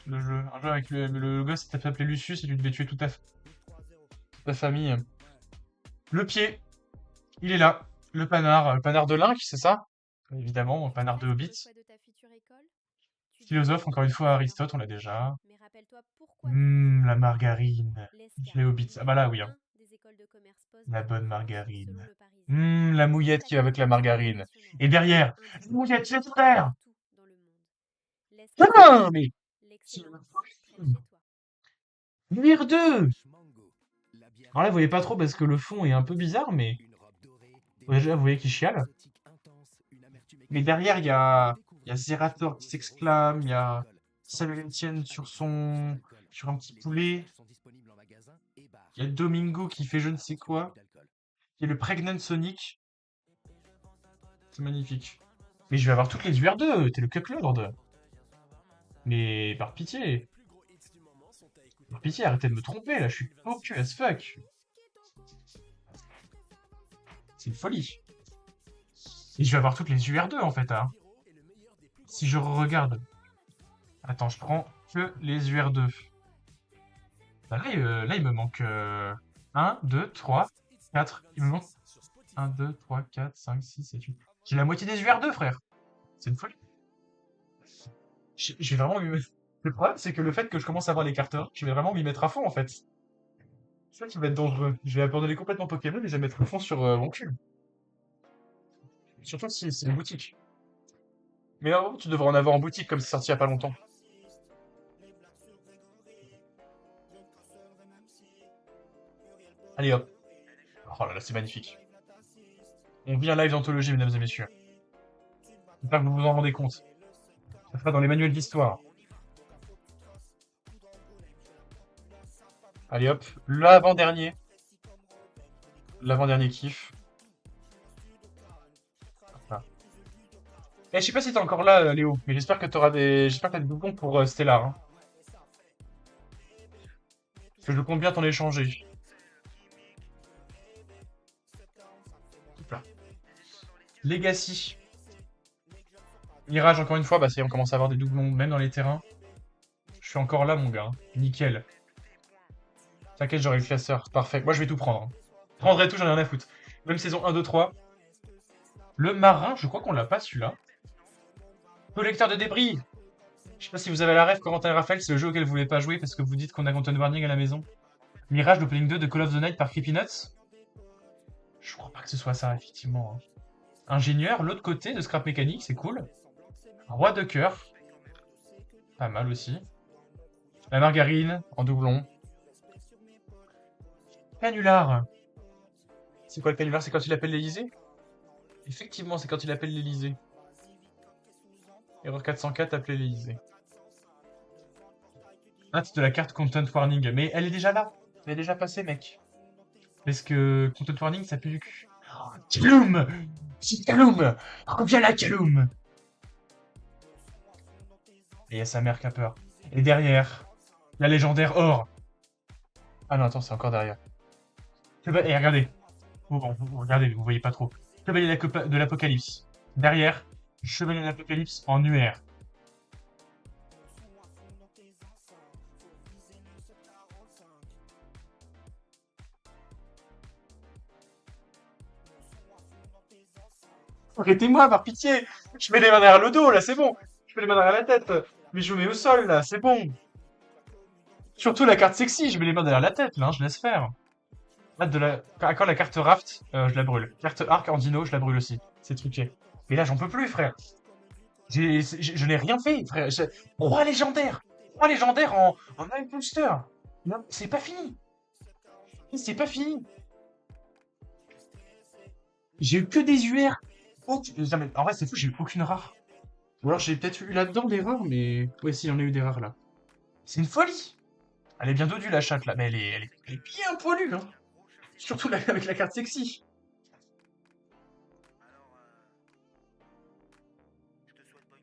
le jeu. Un jeu avec le gosse qui s'appelait Lucius et tu devais tuer toute ta famille. Le pied. Il est là. Le panard de Lynx, c'est ça? Évidemment, le panard de Hobbit. Philosophe, encore une fois, Aristote, on l'a déjà. La margarine. Les Hobbits. Ah bah là, oui, hein. La bonne margarine. La mouillette qui va avec la margarine. Et derrière, la mouillette, c'est frère! Ah, mais... Luire 2! Alors là, vous voyez pas trop parce que le fond est un peu bizarre, mais déjà, vous voyez qu'il chiale. Mais derrière, il y a Zerator qui s'exclame, il y a Samuel Etienne sur un petit poulet, il y a Domingo qui fait je ne sais quoi, il y a le Pregnant Sonic, c'est magnifique. Mais je vais avoir toutes les UR2, t'es le cucklord. Mais par pitié, arrêtez de me tromper, là, je suis OQ as fuck. C'est une folie. Et je vais avoir toutes les UR2 en fait, hein. Si je regarde. Attends, je prends que les UR2. Bah là, il me manque 1, 2, 3, 4. Il me manque 1, 2, 3, 4, 5, 6, 7, 8. J'ai la moitié des UR2, frère. C'est une folie. Je vais vraiment m'y mettre. Le problème, c'est que le fait que je commence à avoir les cartes rares, je vais vraiment m'y mettre à fond en fait. C'est ça qui va être dangereux. Je vais abandonner complètement Pokémon et je vais mettre le fond sur mon cul. Surtout si c'est une boutique. Mais normalement, tu devrais en avoir en boutique comme c'est sorti il y a pas longtemps. Allez hop. Oh là là, c'est magnifique. On vit un live d'anthologie, mesdames et messieurs. J'espère que vous vous en rendez compte. Ça sera dans les manuels d'histoire. Allez hop, l'avant-dernier. L'avant-dernier kiff. Voilà. Eh, je sais pas si t'es encore là, Léo, mais j'espère que t'as des doublons pour Stellar, hein. Parce que je compte bien t'en échanger. Hop là. Legacy. Mirage, encore une fois, bah ça y est, on commence à avoir des doublons, même dans les terrains. Je suis encore là, mon gars, hein. Nickel. T'inquiète, j'aurai le classeur. Parfait. Moi, je vais tout prendre, hein. Je prendrai tout, j'en ai rien à foutre. Même saison 1, 2, 3. Le marin, je crois qu'on l'a pas, celui-là. Collecteur de débris. Je sais pas si vous avez la ref, Corentin et Raphaël, c'est le jeu auquel vous voulez pas jouer parce que vous dites qu'on a Content Warning à la maison. Mirage, l'opening 2 de Call of the Night par Creepy Nuts. Je crois pas que ce soit ça, effectivement, hein. Ingénieur, l'autre côté de Scrap Mécanique, c'est cool. Roi de cœur. Pas mal aussi. La margarine, en doublon. Canular. C'est quoi le canular? C'est quand il appelle l'Elysée? Effectivement, c'est quand il appelle l'Elysée. Erreur 404, appeler l'Elysée. Ah, c'est de la carte Content Warning. Mais elle est déjà là. Elle est déjà passée, mec. Parce que Content Warning, ça pue du cul. Oh, Kaloum! C'est Kaloum! Reviens là, Kaloum! Et il y a sa mère qui a peur. Et derrière, la légendaire or. Ah non, attends, c'est encore derrière. Et regardez. Regardez, vous voyez pas trop. Chevalier de l'Apocalypse. Derrière, Chevalier de l'Apocalypse en UR. Arrêtez-moi, par pitié! Je mets les mains derrière le dos, là, c'est bon! Je mets les mains derrière la tête! Mais je vous mets au sol, là, c'est bon! Surtout la carte sexy, je mets les mains derrière la tête, là, hein, je laisse faire. Quand la carte Raft, je la brûle. Carte Arc en dino, je la brûle aussi. C'est truqué. Mais là, j'en peux plus, frère. Je n'ai rien fait, frère. Roi légendaire! Roi légendaire en Night Booster! Non, c'est pas fini! C'est pas fini! J'ai eu que des UR! Non, mais en vrai, c'est fou, j'ai eu aucune rare. Ou alors j'ai peut-être eu là-dedans des rares, mais... Ouais, si, j'en ai eu des rares, là. C'est une folie! Elle est bien dodue, la chatte, là. Mais elle est bien poilue, hein. Surtout avec la carte sexy.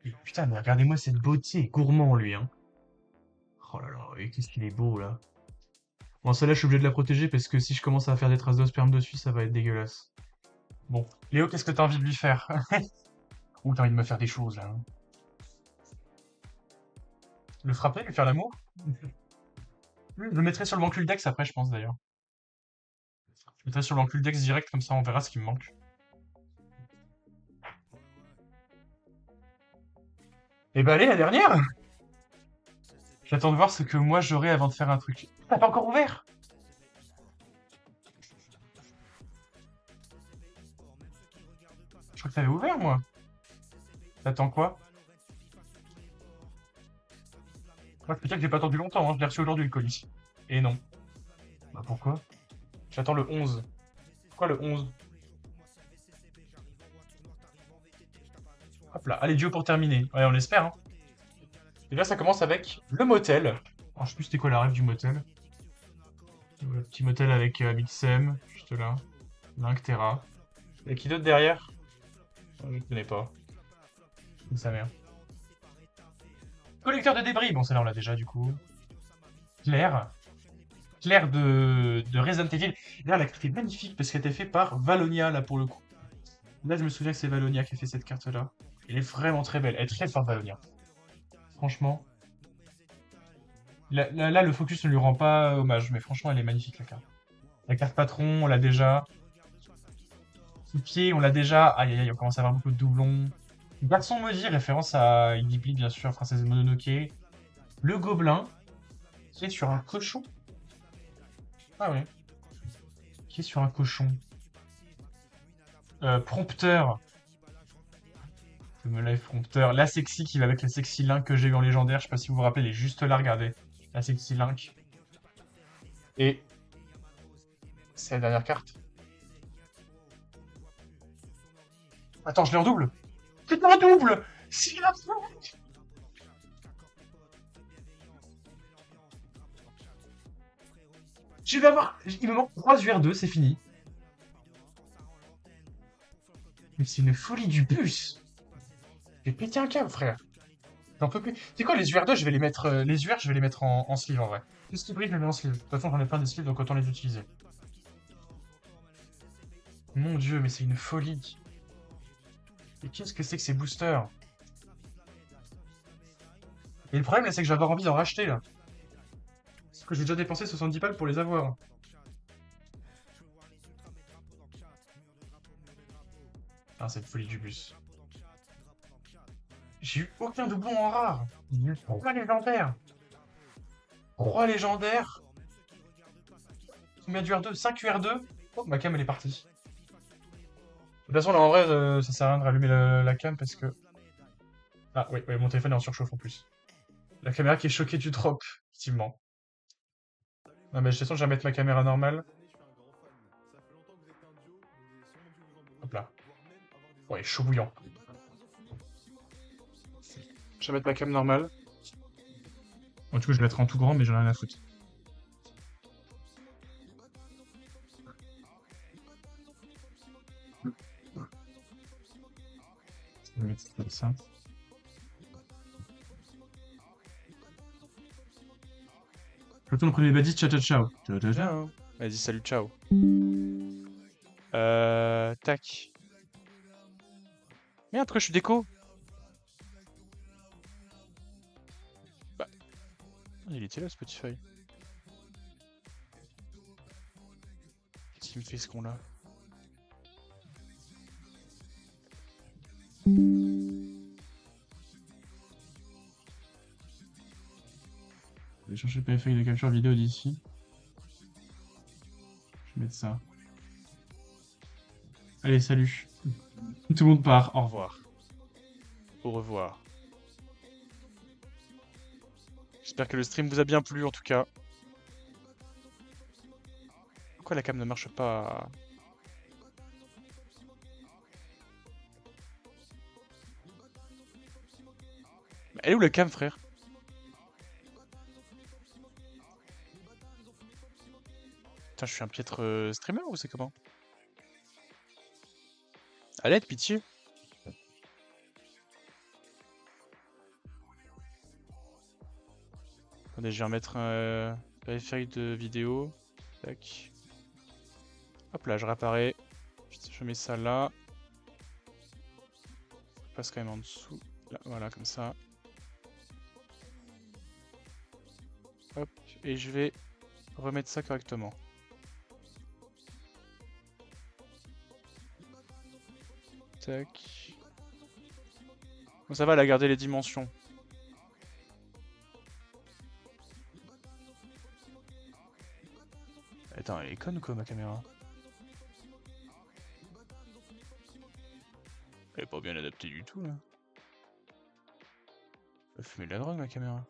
Et putain, mais regardez-moi cette beauté. Gourmand, lui, hein. Oh là là, et qu'est-ce qu'il est beau, là. Bon, celle-là, je suis obligé de la protéger, parce que si je commence à faire des traces de sperme dessus, ça va être dégueulasse. Bon. Léo, qu'est-ce que t'as envie de lui faire? Ou t'as envie de me faire des choses, là, hein. Le frapper, lui faire l'amour? Je le mettrai sur le banc Culdex après, je pense, d'ailleurs. Je le mettrai sur le banc Culdex direct, comme ça, on verra ce qui me manque. Et bah allez, la dernière! J'attends de voir ce que moi j'aurai avant de faire un truc. T'as pas encore ouvert? Je crois que t'avais ouvert, moi. T'attends quoi? Moi, je peux dire que j'ai pas attendu longtemps, hein. Je l'ai reçu aujourd'hui, le colis. Et non. Bah pourquoi? J'attends le 11. Pourquoi le 11? Hop là, allez, duo pour terminer. Ouais, on espère, hein. Et là, ça commence avec le motel. Alors, je sais plus c'était quoi la rêve du motel. Le petit motel avec Mixem, juste là. Link Terra. Et qui d'autre derrière? Je ne connais pas. C'est sa mère. Collecteur de débris. Bon, celle-là, on l'a déjà, du coup. Claire. Claire de Resident Evil. Là, la carte est magnifique parce qu'elle était faite par Valonia, là, pour le coup. Là, je me souviens que c'est Valonia qui a fait cette carte-là. Elle est vraiment très belle. Elle est très forte, Valonia. Franchement. Là, le focus ne lui rend pas hommage, mais franchement, elle est magnifique, la carte. La carte patron, on l'a déjà. Sous-pied, on l'a déjà. Aïe, aïe, aïe, on commence à avoir beaucoup de doublons. Garçon maudit, référence à Ghibli, bien sûr, Princesse Mononoke. Le gobelin, qui est sur un cochon. Ah ouais. Qui est sur un cochon. Prompteur. Je me lève prompteur. La sexy qui va avec la sexy link que j'ai eu en légendaire. Je sais pas si vous vous rappelez, elle est juste là, regardez. La sexy link. Et c'est la dernière carte. Attends, je l'ai en double. C'est pas un double. C'est la fin. Je vais avoir... Il me manque 3 UR2, c'est fini. Mais c'est une folie du bus. J'ai pété un câble, frère. J'en peux plus. C'est quoi, les UR2, je vais les mettre... les UR, je vais les mettre en sleeve, en vrai. Tout ce qui brille, je les mets en sleeve. De toute façon, j'en ai plein des sleeves, donc autant les utiliser. Mon dieu, mais c'est une folie. Et qu'est-ce que c'est que ces boosters? Et le problème, là, c'est que je vais avoir envie d'en racheter, là. Parce que j'ai déjà dépensé 70 balles pour les avoir. Ah, cette folie du bus. J'ai eu aucun doublon en rare. J'ai eu 3 légendaires. 3 légendaires. Combien d'UR2? 5 UR2. Oh, ma cam, elle est partie. De toute façon, là, en vrai, ça sert à rien de rallumer la cam parce que... Ah, oui, oui, mon téléphone est en surchauffe en plus. La caméra qui est choquée du drop, effectivement. Non, mais de toute façon, je vais mettre ma caméra normale. Hop là. Ouais, chaud bouillant. Je vais mettre ma cam normale. Bon, du coup, je vais mettre en tout grand, mais j'en ai rien à foutre. Je vais mettre comme ça. Je retourne au premier badis, ciao ciao ciao. Ciao ciao ciao. Ciao. Vas-y, salut, ciao. Tac. Merde, pourquoi je suis déco? Bah, il était là, Spotify. Qu'est-ce qu'il me fait, ce con-là? Je vais chercher le périphérique de capture vidéo d'ici. Je vais mettre ça. Allez, salut. Tout le monde part. Au Au revoir. revoir. Au revoir. J'espère que le stream vous a bien plu, en tout cas. Pourquoi la cam ne marche pas? Mais elle est où la cam, frère? Putain, je suis un piètre streamer ou c'est comment? À l'aide, pitié. Attendez, je vais remettre un périphérique de vidéo. Tac. Hop là, je réapparais. Je mets ça là. Je passe quand même en dessous. Là, voilà, comme ça. Hop, et je vais remettre ça correctement. Tac. Bon, ça va, elle a gardé les dimensions. Attends, elle est conne ou quoi, ma caméra? Elle est pas bien adaptée du tout, là. Elle fume de la drogue, ma caméra.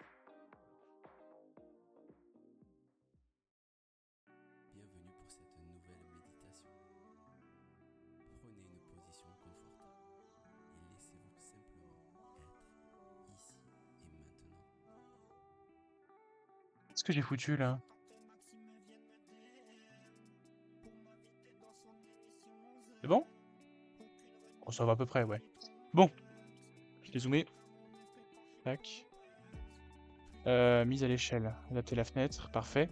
que j'ai foutu là? C'est bon? Oh, ça va à peu près, ouais. Bon, je l'ai zoomé. Tac. Mise à l'échelle. Adapter la fenêtre, parfait.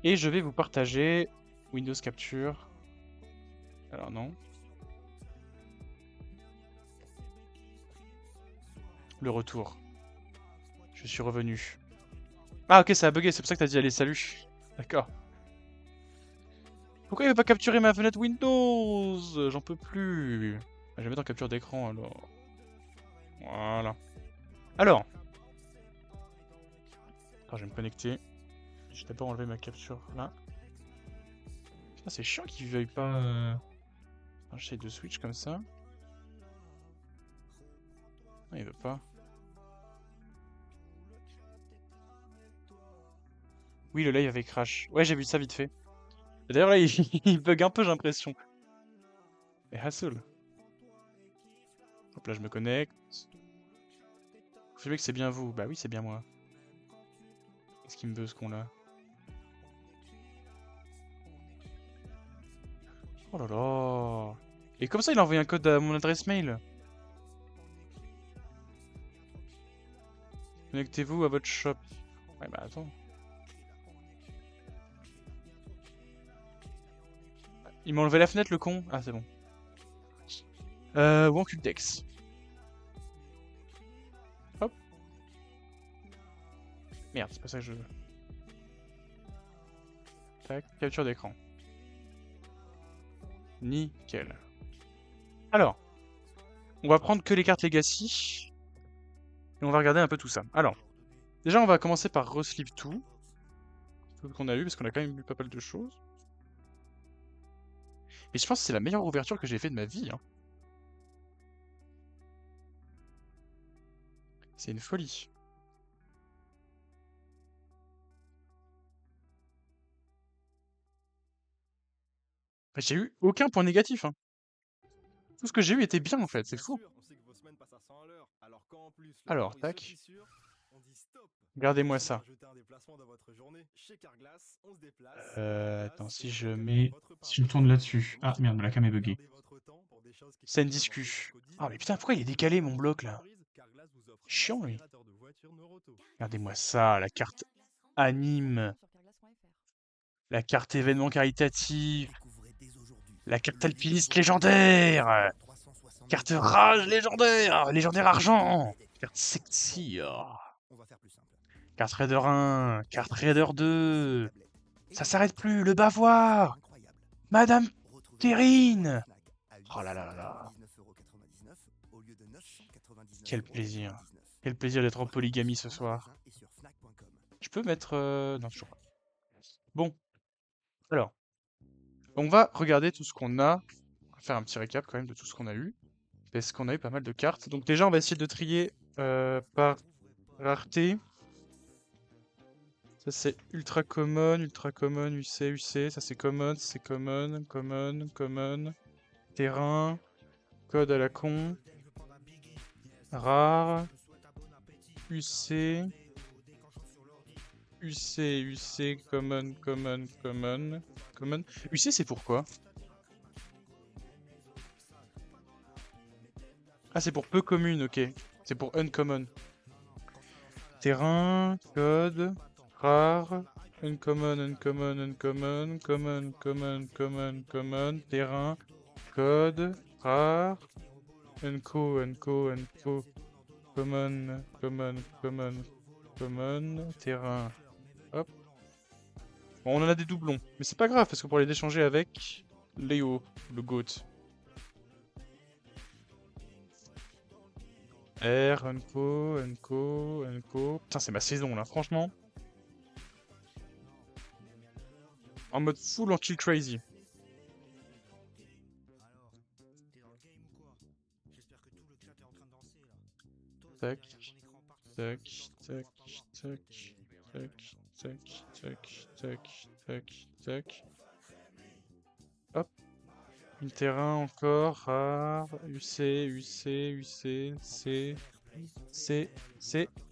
Et je vais vous partager Windows Capture. Alors non. Le retour. Je suis revenu. Ah ok, ça a bugué, c'est pour ça que t'as dit allez, salut. D'accord. Pourquoi il veut pas capturer ma fenêtre Windows? J'en peux plus. Je vais mettre en capture d'écran alors. Voilà. Alors. Attends, je vais me connecter. Je vais d'abord enlever ma capture là. Putain, c'est chiant qu'il veuille pas... J'essaie de switch comme ça. Non, il veut pas. Oui, le live avait crash. Ouais, j'ai vu ça vite fait. D'ailleurs, là, il bug un peu, j'ai l'impression. Mais hassle. Hop là, je me connecte. Confirmez que c'est bien vous. Bah oui, c'est bien moi. Qu'est-ce qu'il me veut, ce con-là? Oh là là. Et comme ça, il a envoyé un code à mon adresse mail. Connectez-vous à votre shop. Ouais, bah attends. Il m'a enlevé la fenêtre, le con. Ah, c'est bon. Wankuldex. Hop. Merde, c'est pas ça que je veux. Tac, capture d'écran. Nickel. Alors, on va prendre que les cartes Legacy. Et on va regarder un peu tout ça. Alors, déjà, on va commencer par resleeve tout. Tout qu'on a eu, parce qu'on a quand même eu pas mal de choses. Mais je pense que c'est la meilleure ouverture que j'ai fait de ma vie. Hein. C'est une folie. Bah, j'ai eu aucun point négatif. Hein. Tout ce que j'ai eu était bien en fait, c'est fou. Alors, tac. Regardez-moi ça. Attends, si je mets... Si je tourne là-dessus. Ah merde, la cam est buggée. Scène discu. Ah mais putain, pourquoi il est décalé mon bloc là? Chiant lui. Regardez-moi ça, la carte anime. La carte événement caritatif. La carte alpiniste légendaire. Carte rage légendaire. Légendaire argent. Carte sexy. Carte Raider 1. Carte Raider 2. Ça s'arrête plus, le bavoir. Madame Terrine. Oh là là là là. Quel plaisir. Quel plaisir d'être en polygamie ce soir. Je peux mettre... Non, toujours pas. Bon. Alors. On va regarder tout ce qu'on a. On va faire un petit récap quand même de tout ce qu'on a eu. Parce qu'on a eu pas mal de cartes. Donc déjà, on va essayer de trier par rareté. Ça c'est ultra common, UC, UC. Ça c'est common, common. Terrain. Code à la con. Rare. UC. UC, common. UC c'est pourquoi? Ah c'est pour peu commune, ok. C'est pour uncommon. Terrain, code, rare, uncommon, common, terrain, code, rare, common, terrain. Hop. Bon, on en a des doublons, mais c'est pas grave parce qu'on pourrait les échanger avec Léo, le GOAT. R, Unco. Putain, c'est ma saison là, franchement. En mode full en kill crazy. Tac. Hop. Une terrain encore, rare, UC, C. C,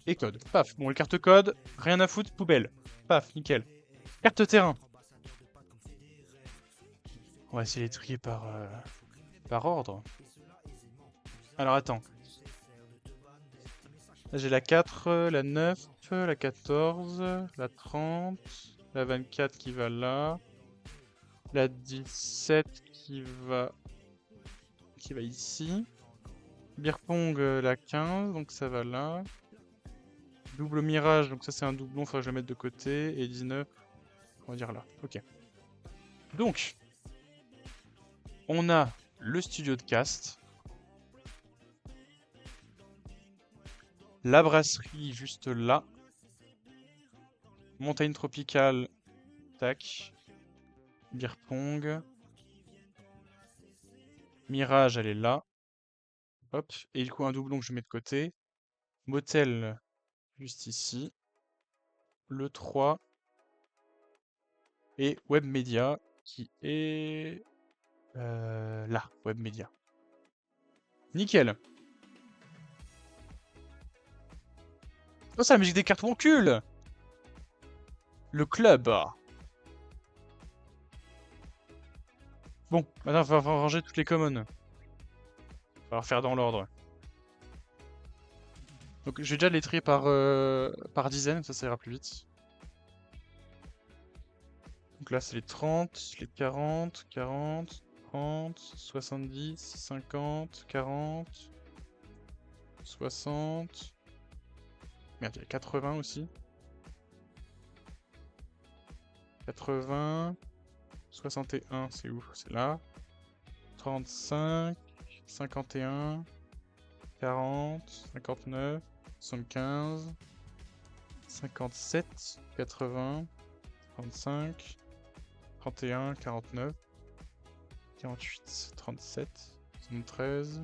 et code. Paf. Bon, les cartes code, rien à foutre, poubelle. Paf, nickel. Carte terrain. On va essayer de les trier par ordre. Alors, attends. Là, j'ai la 4, la 9, la 14, la 30, la 24 qui va là, la 17 qui va ici, beer pong la 15, donc ça va là, double mirage, donc ça c'est un doublon, faut que je le mette de côté, et 19, on va dire là, ok. Donc, on a le studio de cast, la brasserie juste là, montagne tropicale, tac, beer pong, mirage elle est là, hop, et du coup un doublon que je mets de côté, motel juste ici, le 3, et web media qui est là, web media. Nickel. Oh, c'est la musique des cartes mon cul. Le club. Bon, maintenant il va falloir ranger toutes les commons. Il va falloir faire dans l'ordre. Donc je vais déjà les trier par dizaine, ça ira plus vite. Donc là c'est les 30, les 40, 40, 30, 70, 50, 40, 60... Merde, il y a 80 aussi. 80... 61, c'est où? C'est là. 35, 51, 40, 59, 75, 57, 80, 35, 31, 49, 48, 37, 73,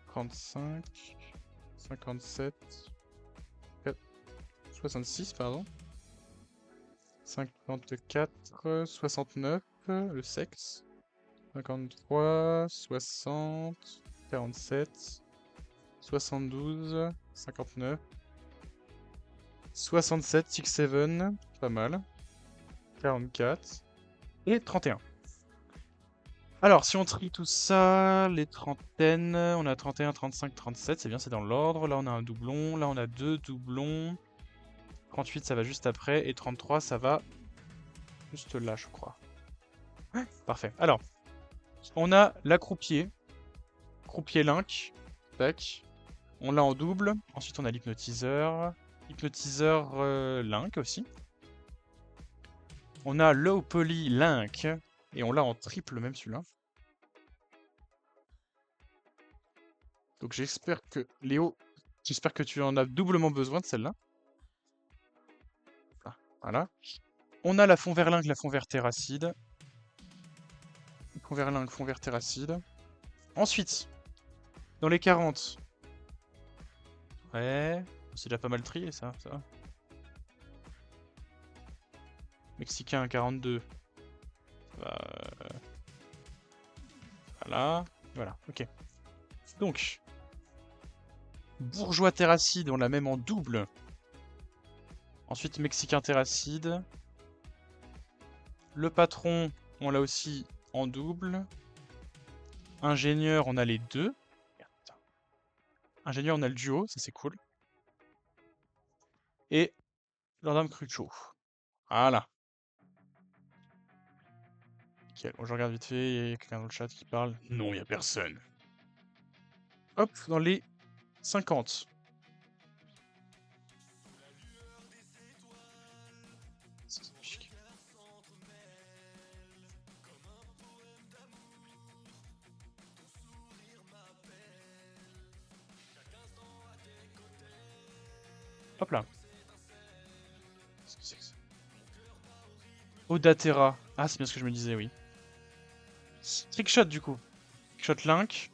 35, 57, 66, pardon. 54, 69, le sexe. 53, 60, 47, 72, 59, 67, 67, pas mal. 44 et 31. Alors, si on trie tout ça, les trentaines, on a 31, 35, 37, c'est bien, c'est dans l'ordre. Là, on a un doublon, là, on a deux doublons. 38, ça va juste après, et 33, ça va juste là, je crois. Ouais, parfait. Alors, on a la croupier link, tac. On l'a en double. Ensuite, on a l'hypnotiseur link aussi. On a low poly link, et on l'a en triple même celui-là. Donc j'espère que, Léo, j'espère que tu en as doublement besoin de celle-là. Voilà. On a la fond vert link, la fond vert terracide. Fond vert link, fond vert terracide. Ensuite, dans les 40. Ouais, c'est déjà pas mal trié ça, ça va. Mexicain 42. Voilà, voilà, ok. Donc, bourgeois terracide, on l'a même en double. Ensuite, mexicain terracide. Le patron, on l'a aussi en double. Ingénieur, on a les deux. Merde. Ingénieur, on a le duo, ça c'est cool. Et Lordam Crucho. Voilà. Nickel. Bon, je regarde vite fait, il y a quelqu'un dans le chat qui parle. Non, il n'y a personne. Hop, dans les 50. Hop là. Qu'est-ce que c'est que ça? Odatera. Ah, c'est bien ce que je me disais, oui. Trickshot du coup. Trickshot Link.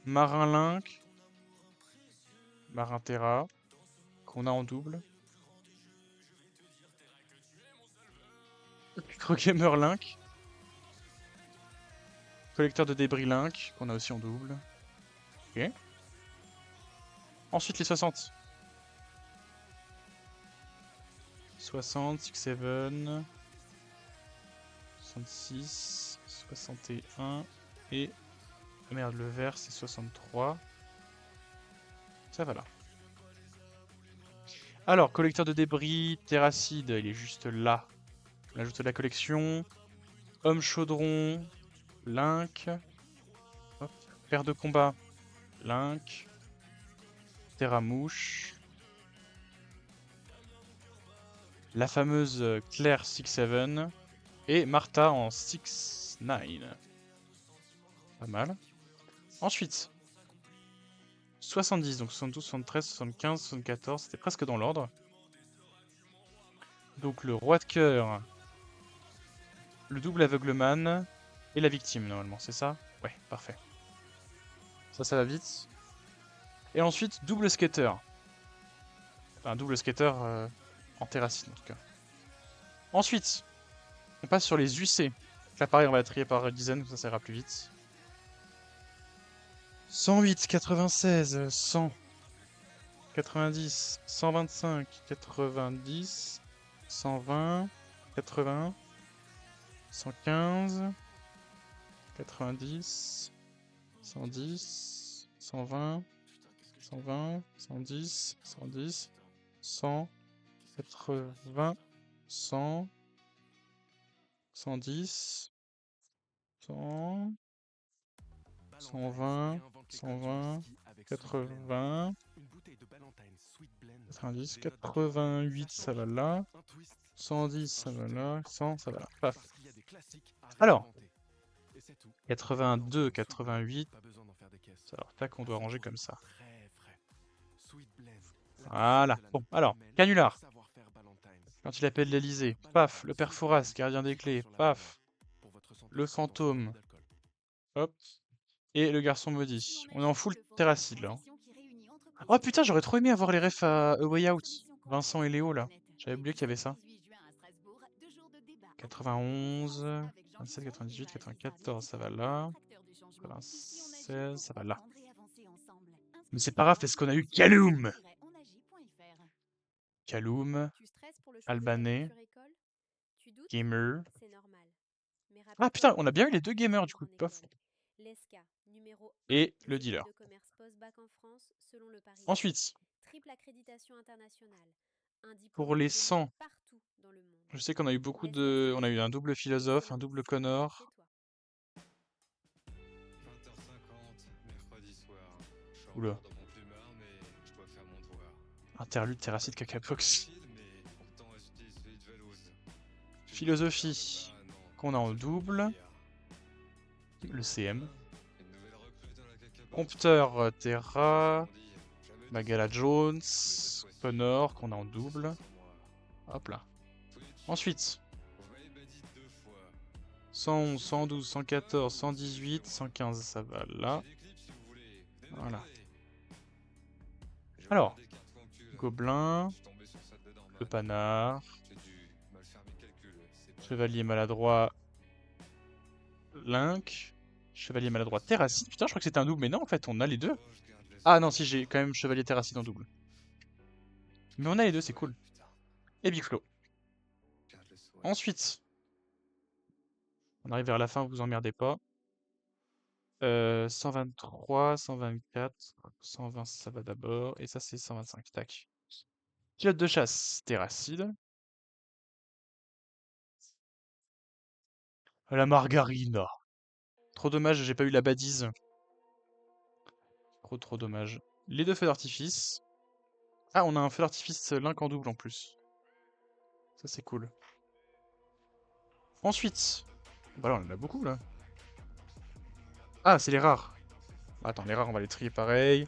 Marin Link. Marin Terra. Qu'on a en double. Microgamer Link. Collecteur de débris Link. Qu'on a aussi en double. Ok. Ensuite, les 60. 60, 6-7, 66, 61 et... Merde, le vert c'est 63. Ça va là. Alors, collecteur de débris, terracide, il est juste là. On ajoute de la collection. Homme chaudron, Link. Hop. Paire de combat, Link. Terramouche. La fameuse Claire 6-7. Et Martha en 6-9. Pas mal. Ensuite, 70, donc 72, 73, 75, 74, c'était presque dans l'ordre. Donc le roi de cœur, le double aveugleman et la victime normalement, c'est ça? Ouais, parfait. Ça va vite. Et ensuite, double skater. Enfin, double skater en terracine en tout cas. Ensuite, on passe sur les UC. Là pareil, on va la trier par dizaines, ça ira plus vite. 108, 96, 100, 90, 125, 90, 120, 80, 115, 90, 110, 120, 120, 110, 110, 100, 80, 100, 110, 100, 120, 120, 80, 90, 88, ça va là, 110, ça va là, 100, ça va là. Paf. Alors, 82, 88, alors tac, on doit ranger comme ça. Voilà. Bon, alors, canular. Quand il appelle l'Elysée, paf, le père Fouras, gardien des clés, paf, le fantôme, hop, et le garçon maudit. On est en full terracide là. Oh putain, j'aurais trop aimé avoir les refs à A Way Out. Vincent et Léo là. J'avais oublié qu'il y avait ça. 91, 27, 98, 94, ça va là. 96, ça va là. Mais c'est pas grave parce qu'on a eu Kaloum. Kaloum, Albanais, Gamer. Ah putain, on a bien eu les deux gamers du coup, pas fou. Et le dealer. Ensuite, pour les 100, je sais qu'on a eu beaucoup de... On a eu un double philosophe, un double Connor. Oula. Interlude, terracide, cacapox. Philosophie, qu'on a en double. Le CM. Compteur, Terra. Magala Jones. Connor, qu'on a en double. Hop là. Ensuite. 111, 112, 114, 118, 115, ça va là. Voilà. Alors. Gobelin. Le panard. Chevalier maladroit. Link. Chevalier maladroit terracide. Putain, je crois que c'était un double, mais non, en fait, on a les deux. Ah non, si, j'ai quand même chevalier terracide en double. Mais on a les deux, c'est cool. Et Big Flo. Ensuite. On arrive vers la fin, vous emmerdez pas. 123, 124, 120, ça va d'abord. Et ça, c'est 125. Tac. Pilote de chasse, terracide. La margarine. Trop dommage, j'ai pas eu la badise. Trop dommage. Les deux feux d'artifice. Ah, on a un feu d'artifice Link en double en plus. Ça, c'est cool. Ensuite. Bah là, on en a beaucoup, là. Ah, c'est les rares. Attends, les rares, on va les trier pareil.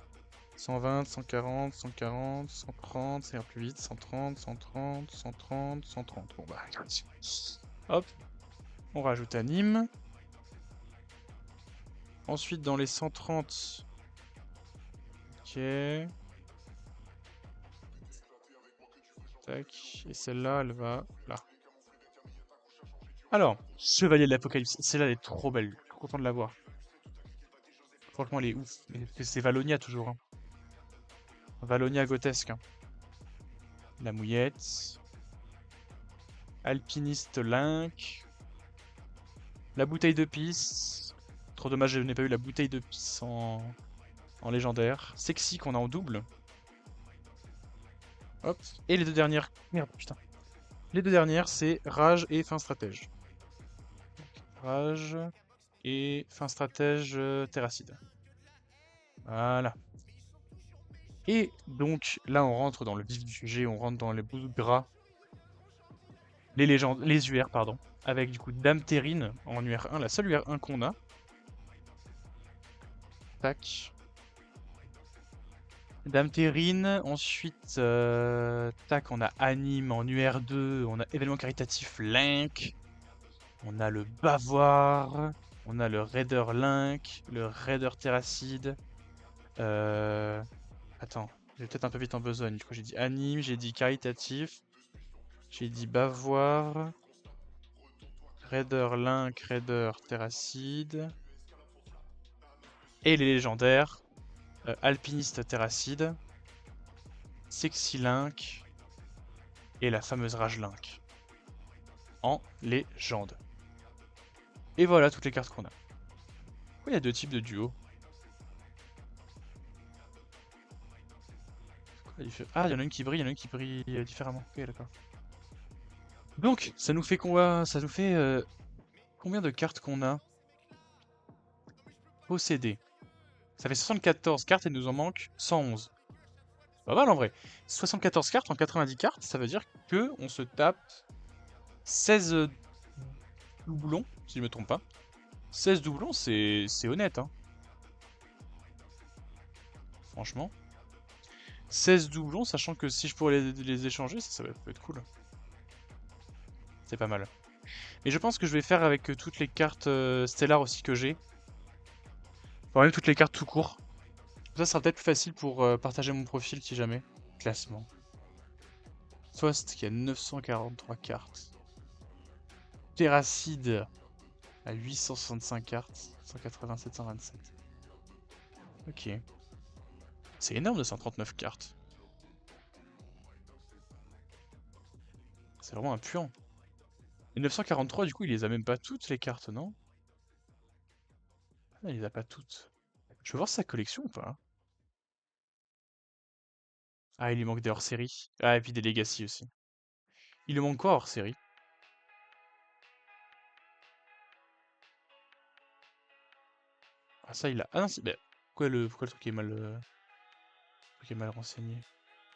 120, 140, 140, 130, ça ira plus vite. 130, 130, 130, 130. Bon, bah, hop. On rajoute anime. Ensuite, dans les 130... Ok. Tac. Et celle-là, elle va là. Alors, Chevalier de l'Apocalypse. Celle-là, elle est trop belle. Je suis content de la voir. Franchement, elle est ouf. C'est Valonia, toujours. Hein. Valonia Gotesque. Hein. La mouillette. Alpiniste Link. La bouteille de pisse. Trop dommage, je n'ai pas eu la bouteille de pisse en légendaire. Sexy qu'on a en double. Hop. Et les deux dernières. Merde, putain. Les deux dernières, c'est Rage et Fin Stratège. Rage et Fin Stratège Terracide. Voilà. Et donc, là, on rentre dans le vif du sujet, on rentre dans les bouts gras. Les légendes, les UR, pardon. Avec du coup Dame Terrine en UR1, la seule UR1 qu'on a. Tac. Dame Terrine, ensuite, tac, on a Anime en UR2, on a événement caritatif Link, on a le Bavoir, on a le Raider Link, le Raider Terracide. Attends, j'ai peut-être un peu vite en besogne. Du coup, j'ai dit Anime, j'ai dit caritatif, j'ai dit Bavoir, Raider Link, Raider Terracide, et les légendaires. Alpiniste Terracide, Sexy Link et la fameuse Rage Link en légende. Et voilà toutes les cartes qu'on a. Pourquoi il y a deux types de duos? Ah, il y en a une qui brille, il y en a une qui brille différemment. Ok, d'accord. Donc, ça nous fait quoi? Ça nous fait combien de cartes qu'on a? Posséder. Ça fait 74 cartes et il nous en manque 111. Pas mal en vrai. 74 cartes en 90 cartes, ça veut dire que on se tape 16 doublons, si je me trompe pas. 16 doublons, c'est honnête, hein. Franchement. 16 doublons, sachant que si je pourrais les échanger, ça peut être cool. C'est pas mal. Et je pense que je vais faire avec toutes les cartes Stellar aussi que j'ai. Enfin, même toutes les cartes tout court. Ça sera peut-être plus facile pour partager mon profil si jamais. Classement. Faust qui a 943 cartes. Terracide à 865 cartes. 187, 127. Ok. C'est énorme de 139 cartes. C'est vraiment un puant. Et 943, du coup, il les a même pas toutes les cartes, non? Ah, il les a pas toutes. Je veux voir sa collection ou pas? Ah, il lui manque des hors-série. Ah, et puis des Legacy aussi. Il lui manque quoi hors-série? Ah, ça, il a... Ah non, c'est... Bah, pourquoi le truc est mal... le truc est mal renseigné?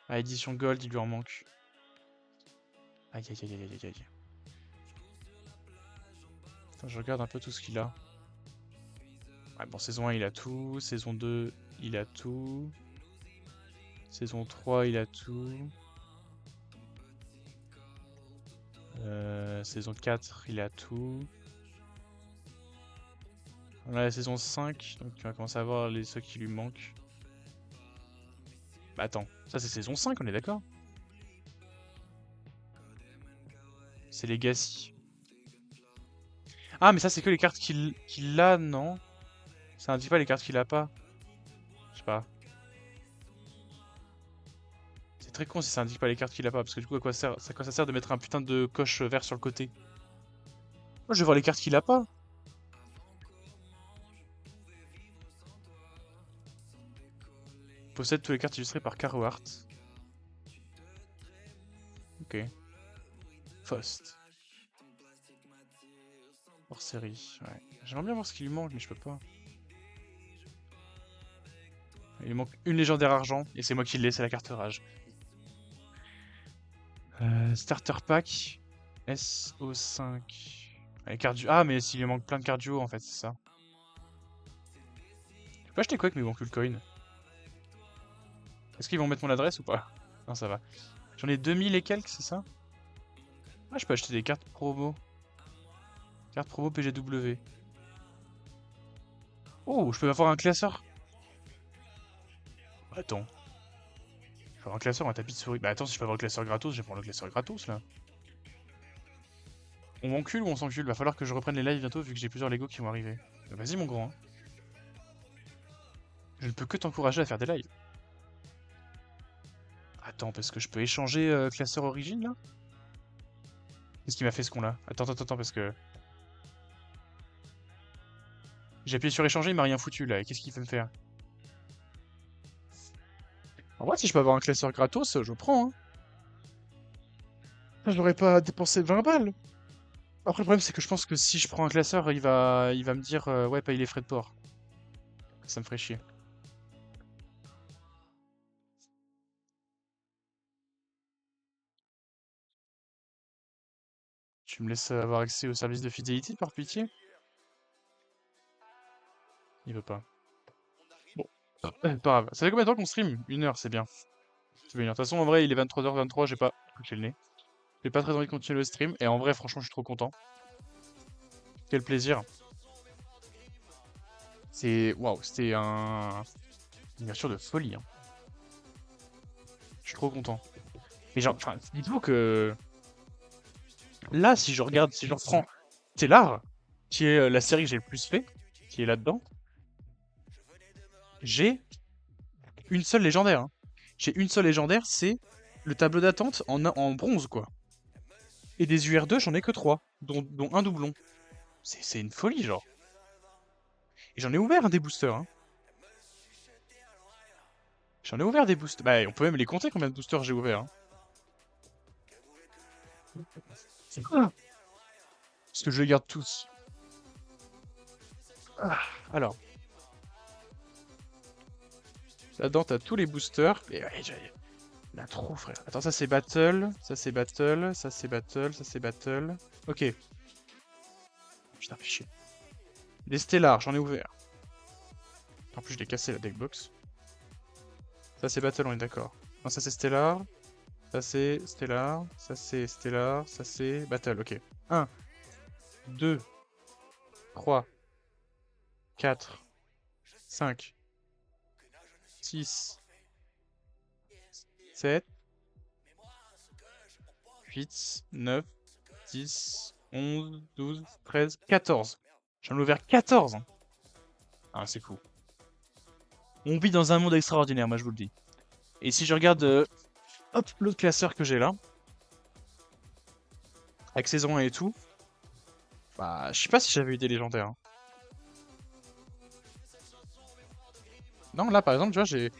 Ah, édition Gold, il lui en manque. Aïe, aïe, aïe, aïe, aïe, aïe. Attends, je regarde un peu tout ce qu'il a. Ouais, bon, saison 1, il a tout. Saison 2, il a tout. Saison 3, il a tout. Saison 4, il a tout. On a la saison 5, donc on va commencer à voir ceux qui lui manquent. Bah attends, ça c'est saison 5, on est d'accord? C'est Legacy. Ah, mais ça c'est que les cartes qu'il a, non? Ça indique pas les cartes qu'il a pas. Je sais pas. C'est très con si ça indique pas les cartes qu'il a pas, parce que du coup à quoi ça sert de mettre un putain de coche vert sur le côté? Moi je vais voir les cartes qu'il a pas. Possède toutes les cartes illustrées par Caro Art. Ok. Faust. Hors série, ouais. J'aimerais bien voir ce qui lui manque, mais je peux pas. Il lui manque une légendaire argent, et c'est moi qui l'ai, c'est la carte rage. Starter pack. SO5. Allez, cardio. Ah, mais s'il lui manque plein de cardio, en fait, c'est ça. Je peux pas acheter quoi avec mes bons coin? Est-ce qu'ils vont mettre mon adresse ou pas? Non, ça va. J'en ai 2000 et quelques, c'est ça? Ah, je peux acheter des cartes promo. Carte promo PGW. Oh, je peux avoir un classeur. Attends. Je peux avoir un classeur, un tapis de souris. Bah attends, si je peux avoir le classeur gratos, je vais prendre le classeur gratos là. On m'encule ou on s'encule? Va falloir que je reprenne les lives bientôt vu que j'ai plusieurs Lego qui vont arriver. Bah, vas-y mon grand. Hein. Je ne peux que t'encourager à faire des lives. Attends, parce que je peux échanger classeur origine, là? Qu'est-ce qu'il m'a fait, ce con-là? Attends, parce que... J'ai appuyé sur échanger, il m'a rien foutu, là. Et qu'est-ce qu'il veut me faire? En vrai, si je peux avoir un classeur gratos, je prends, hein. J'aurais pas dépensé 20 balles. Après, le problème, c'est que je pense que si je prends un classeur, il va me dire ouais, paye les frais de port. Ça me ferait chier. Tu me laisses avoir accès au service de fidélité, par pitié? Il veut pas. Bon, pas grave. Ça fait combien de temps qu'on stream? 1 heure, c'est bien. C'est bien. De toute façon, en vrai, il est 23h23, j'ai pas touché le nez. J'ai pas très envie de continuer le stream. Et en vrai, franchement, je suis trop content. Quel plaisir. Waouh, c'était une ouverture de folie, hein. Je suis trop content. Mais genre, enfin, dites-vous que... Là, si je reprends Stellar, qui est la série que j'ai le plus fait, qui est là-dedans, j'ai une seule légendaire, hein. J'ai une seule légendaire, c'est le tableau d'attente en bronze, quoi. Et des UR2, j'en ai que 3, dont un doublon. C'est une folie, genre. Et j'en ai ouvert des boosters, hein. J'en ai ouvert des boosters. Bah, on peut même les compter combien de boosters j'ai ouvert, hein. C'est quoi? Parce que je les garde tous. Alors. Là-dedans, t'as tous les boosters. Et ouais, il y en a trop, frère. Attends, ça c'est battle, ça c'est battle, ça c'est battle, ça c'est battle. Ok. Putain, fais chier. Les stellars, j'en ai ouvert. En plus, je l'ai cassé la deckbox. Ça c'est battle, on est d'accord. Non, ça c'est stellar. Ça c'est stellar. Ça c'est stellar. Ça c'est battle, ok. 1, 2, 3, 4, 5, 6, 7, 8, 9, 10, 11, 12, 13, 14. J'en ai ouvert 14. Ah, c'est fou. On vit dans un monde extraordinaire, moi je vous le dis. Et si je regarde, hop, l'autre classeur que j'ai là, avec saison 1 et tout, bah, je sais pas si j'avais eu des légendaires, hein. Non, là, par exemple, tu vois, j'ai...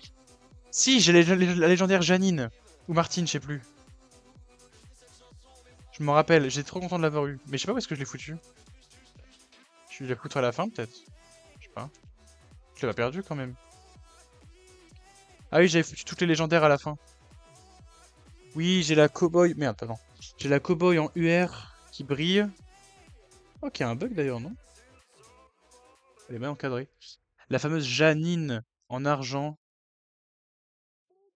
Si, j'ai la légendaire Janine, ou Martine, je sais plus. Je m'en rappelle, j'étais trop content de l'avoir eu. Mais je sais pas où est-ce que je l'ai foutu. Je vais la foutre à la fin, peut-être. Je sais pas. Je l'ai pas perdu, quand même. Ah oui, j'avais foutu toutes les légendaires à la fin. Oui, j'ai la cowboy... Merde, pardon. J'ai la cowboy en UR qui brille. Oh, qui a un bug d'ailleurs, non? Elle est bien encadrée. La fameuse Janine en argent.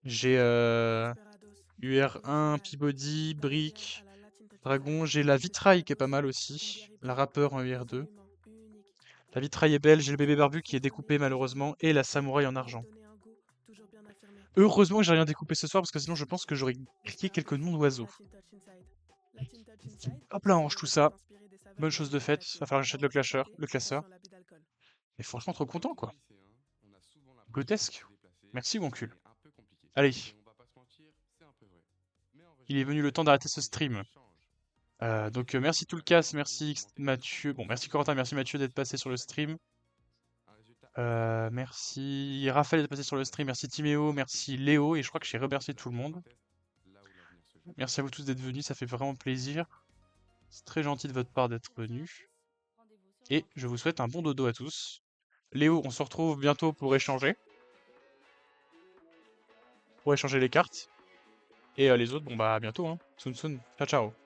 J'ai UR1, Peabody, Brick, Dragon. J'ai la vitraille qui est pas mal aussi. La rappeur en UR2. La vitraille est belle. J'ai le bébé barbu qui est découpé malheureusement. Et la samouraï en argent. Heureusement que j'ai rien découpé ce soir parce que sinon je pense que j'aurais cliqué quelques noms d'oiseaux. Hop là, on range tout ça. Bonne chose de faite. Va falloir que j'achète le classeur. Mais franchement, trop content quoi. Grotesque. Merci, Woncul. Allez. Il est venu le temps d'arrêter ce stream. Donc merci Toolcast, merci Mathieu. Bon, merci Corentin, merci Mathieu d'être passé sur le stream. Merci Raphaël d'être passé sur le stream, merci Timéo, merci Léo, et je crois que j'ai remercié tout le monde. Merci à vous tous d'être venus, ça fait vraiment plaisir. C'est très gentil de votre part d'être venus. Et je vous souhaite un bon dodo à tous. Léo, on se retrouve bientôt pour échanger. Pour échanger les cartes. Et les autres, bon bah à bientôt, hein. Soon soon. Ciao ciao.